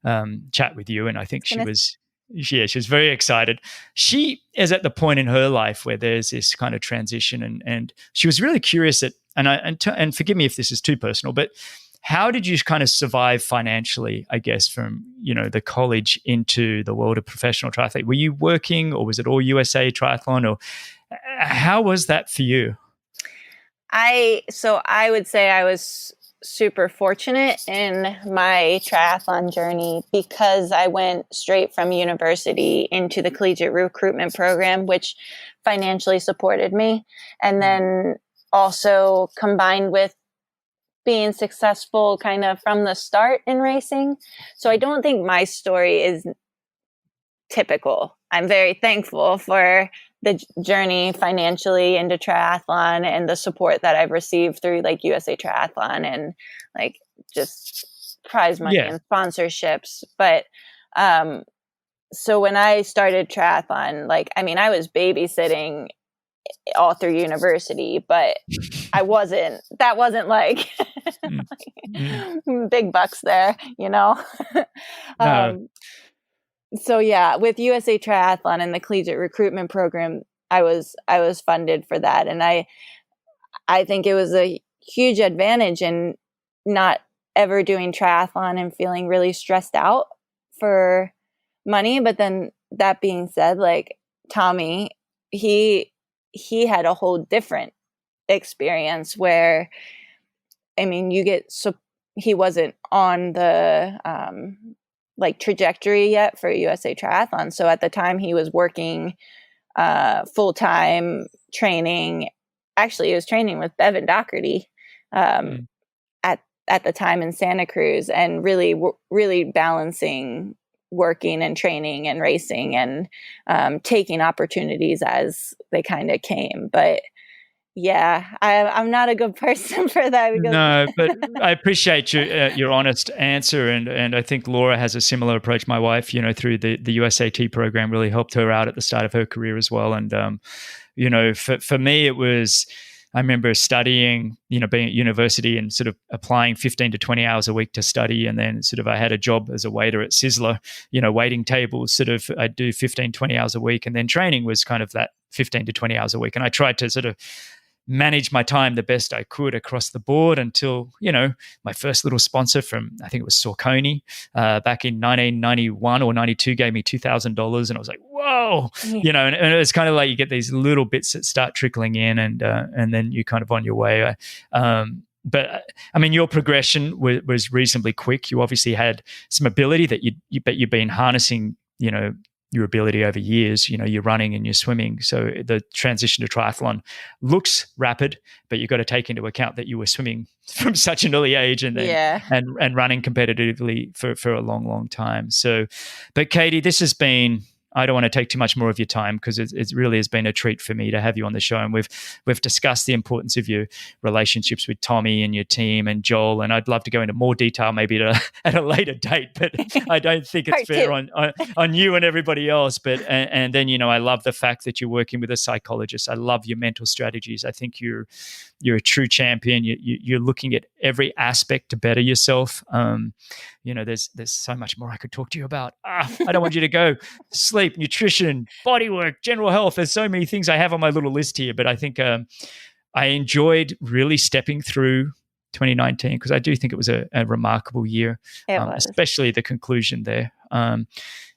to chat with you, and I think she was very excited. She is at the point in her life where there's this kind of transition, and she was really curious and forgive me if this is too personal, but how did you kind of survive financially, I guess, from, the college into the world of professional triathlete? Were you working, or was it all USA Triathlon, or how was that for you? So I would say I was super fortunate in my triathlon journey because I went straight from university into the collegiate recruitment program, which financially supported me. And then also combined with being successful kind of from the start in racing. So I don't think my story is typical. I'm very thankful for the journey financially into triathlon and the support that I've received through like USA Triathlon and like just prize money and sponsorships. But so when I started triathlon, I was babysitting all through university, but that wasn't like big bucks there, No. So yeah, with USA Triathlon and the collegiate recruitment program, I was funded for that, and I think it was a huge advantage in not ever doing triathlon and feeling really stressed out for money. But then that being said, like Tommy, he had a whole different experience where, I mean, he wasn't on the like trajectory yet for USA Triathlon. So at the time he was working full-time training. Actually, he was training with Bevan Doherty at the time in Santa Cruz, and really balancing working and training and racing and taking opportunities as they kind of came. But yeah, I'm not a good person for that. No, but I appreciate your honest answer, and I think Laura has a similar approach. My wife, through the USAT program, really helped her out at the start of her career as well. And for me, it was, I remember studying, being at university and sort of applying 15 to 20 hours a week to study, and then sort of I had a job as a waiter at Sizzler, waiting tables. Sort of I'd do 15, 20 hours a week, and then training was kind of that 15 to 20 hours a week, and I tried to sort of manage my time the best I could across the board until, my first little sponsor from, I think it was Saucony, back in 1991 or 92 gave me $2,000. And I was like, whoa, and it was kind of like you get these little bits that start trickling in, and then you're kind of on your way. But I mean, your progression was reasonably quick. You obviously had some ability that you've been harnessing, your ability over years. You're running and you're swimming. So the transition to triathlon looks rapid, but you've got to take into account that you were swimming from such an early age and running competitively for a long, long time. So, but Katie, this has been, I don't want to take too much more of your time, because it really has been a treat for me to have you on the show. And we've discussed the importance of your relationships with Tommy and your team and Joel. And I'd love to go into more detail maybe at a later date, but I don't think it's fair on you and everybody else. But and then, I love the fact that you're working with a psychologist. I love your mental strategies. I think you're a true champion. You're looking at every aspect to better yourself. There's so much more I could talk to you about. I don't want you to go. Sleep, nutrition, body work, general health. There's so many things I have on my little list here, but I think I enjoyed really stepping through 2019, because I do think it was a remarkable year, especially the conclusion there.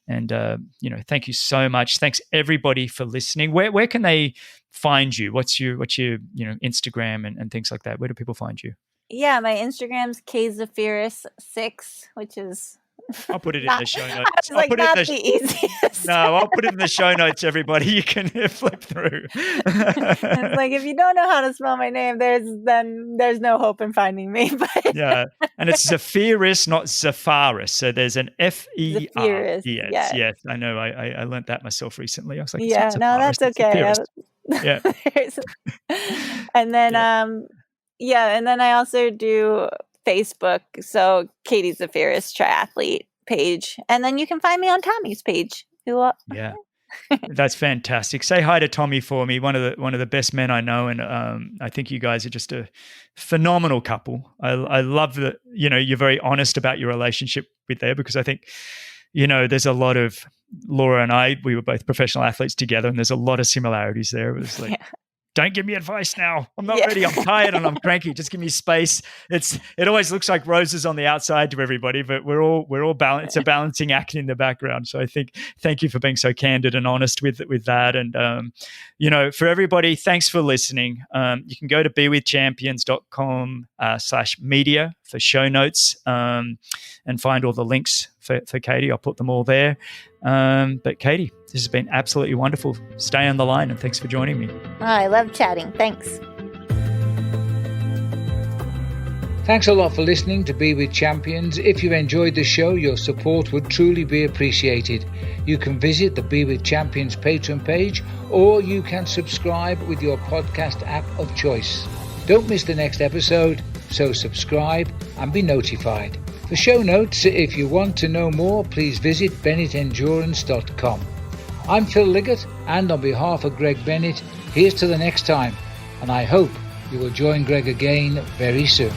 Thank you so much. Thanks everybody for listening. Where can they find you? What's your Instagram and things like that? Where do people find you? Yeah, my Instagram's Zaferes6, which is. I'll put it in the show notes. Not the easiest. No, I'll put it in the show notes, everybody. You can flip through. It's like, if you don't know how to spell my name, there's no hope in finding me. But yeah, and it's Zaferes, not Zaferes. So there's an F-E-R. Yes, I know. I learned that myself recently. I was like, yeah, no, that's okay. Yeah. And then, and then I also do Facebook, so Katie Zaferes Triathlete page, and then you can find me on Tommy's page. Yeah, that's fantastic. Say hi to Tommy for me. One of the best men I know, and I think you guys are just a phenomenal couple. I love that you're very honest about your relationship with there, because I think there's a lot of Laura and we were both professional athletes together, and there's a lot of similarities there. It was like. Yeah. Don't give me advice now. I'm not ready. I'm tired and I'm cranky. Just give me space. It always looks like roses on the outside to everybody, but we're all balanced. It's a balancing act in the background. So I think, thank you for being so candid and honest with that. And for everybody, thanks for listening. You can go to bewithchampions.com/media for show notes and find all the links for Katie. I'll put them all there. But Katie, this has been absolutely wonderful. Stay on the line, and thanks for joining me. I love chatting. Thanks. Thanks a lot for listening to Be With Champions. If you've enjoyed the show, your support would truly be appreciated. You can visit the Be With Champions Patreon page, or you can subscribe with your podcast app of choice. Don't miss the next episode, so subscribe and be notified. For show notes, if you want to know more, please visit bennettendurance.com. I'm Phil Liggett, and on behalf of Greg Bennett, here's to the next time, and I hope you will join Greg again very soon.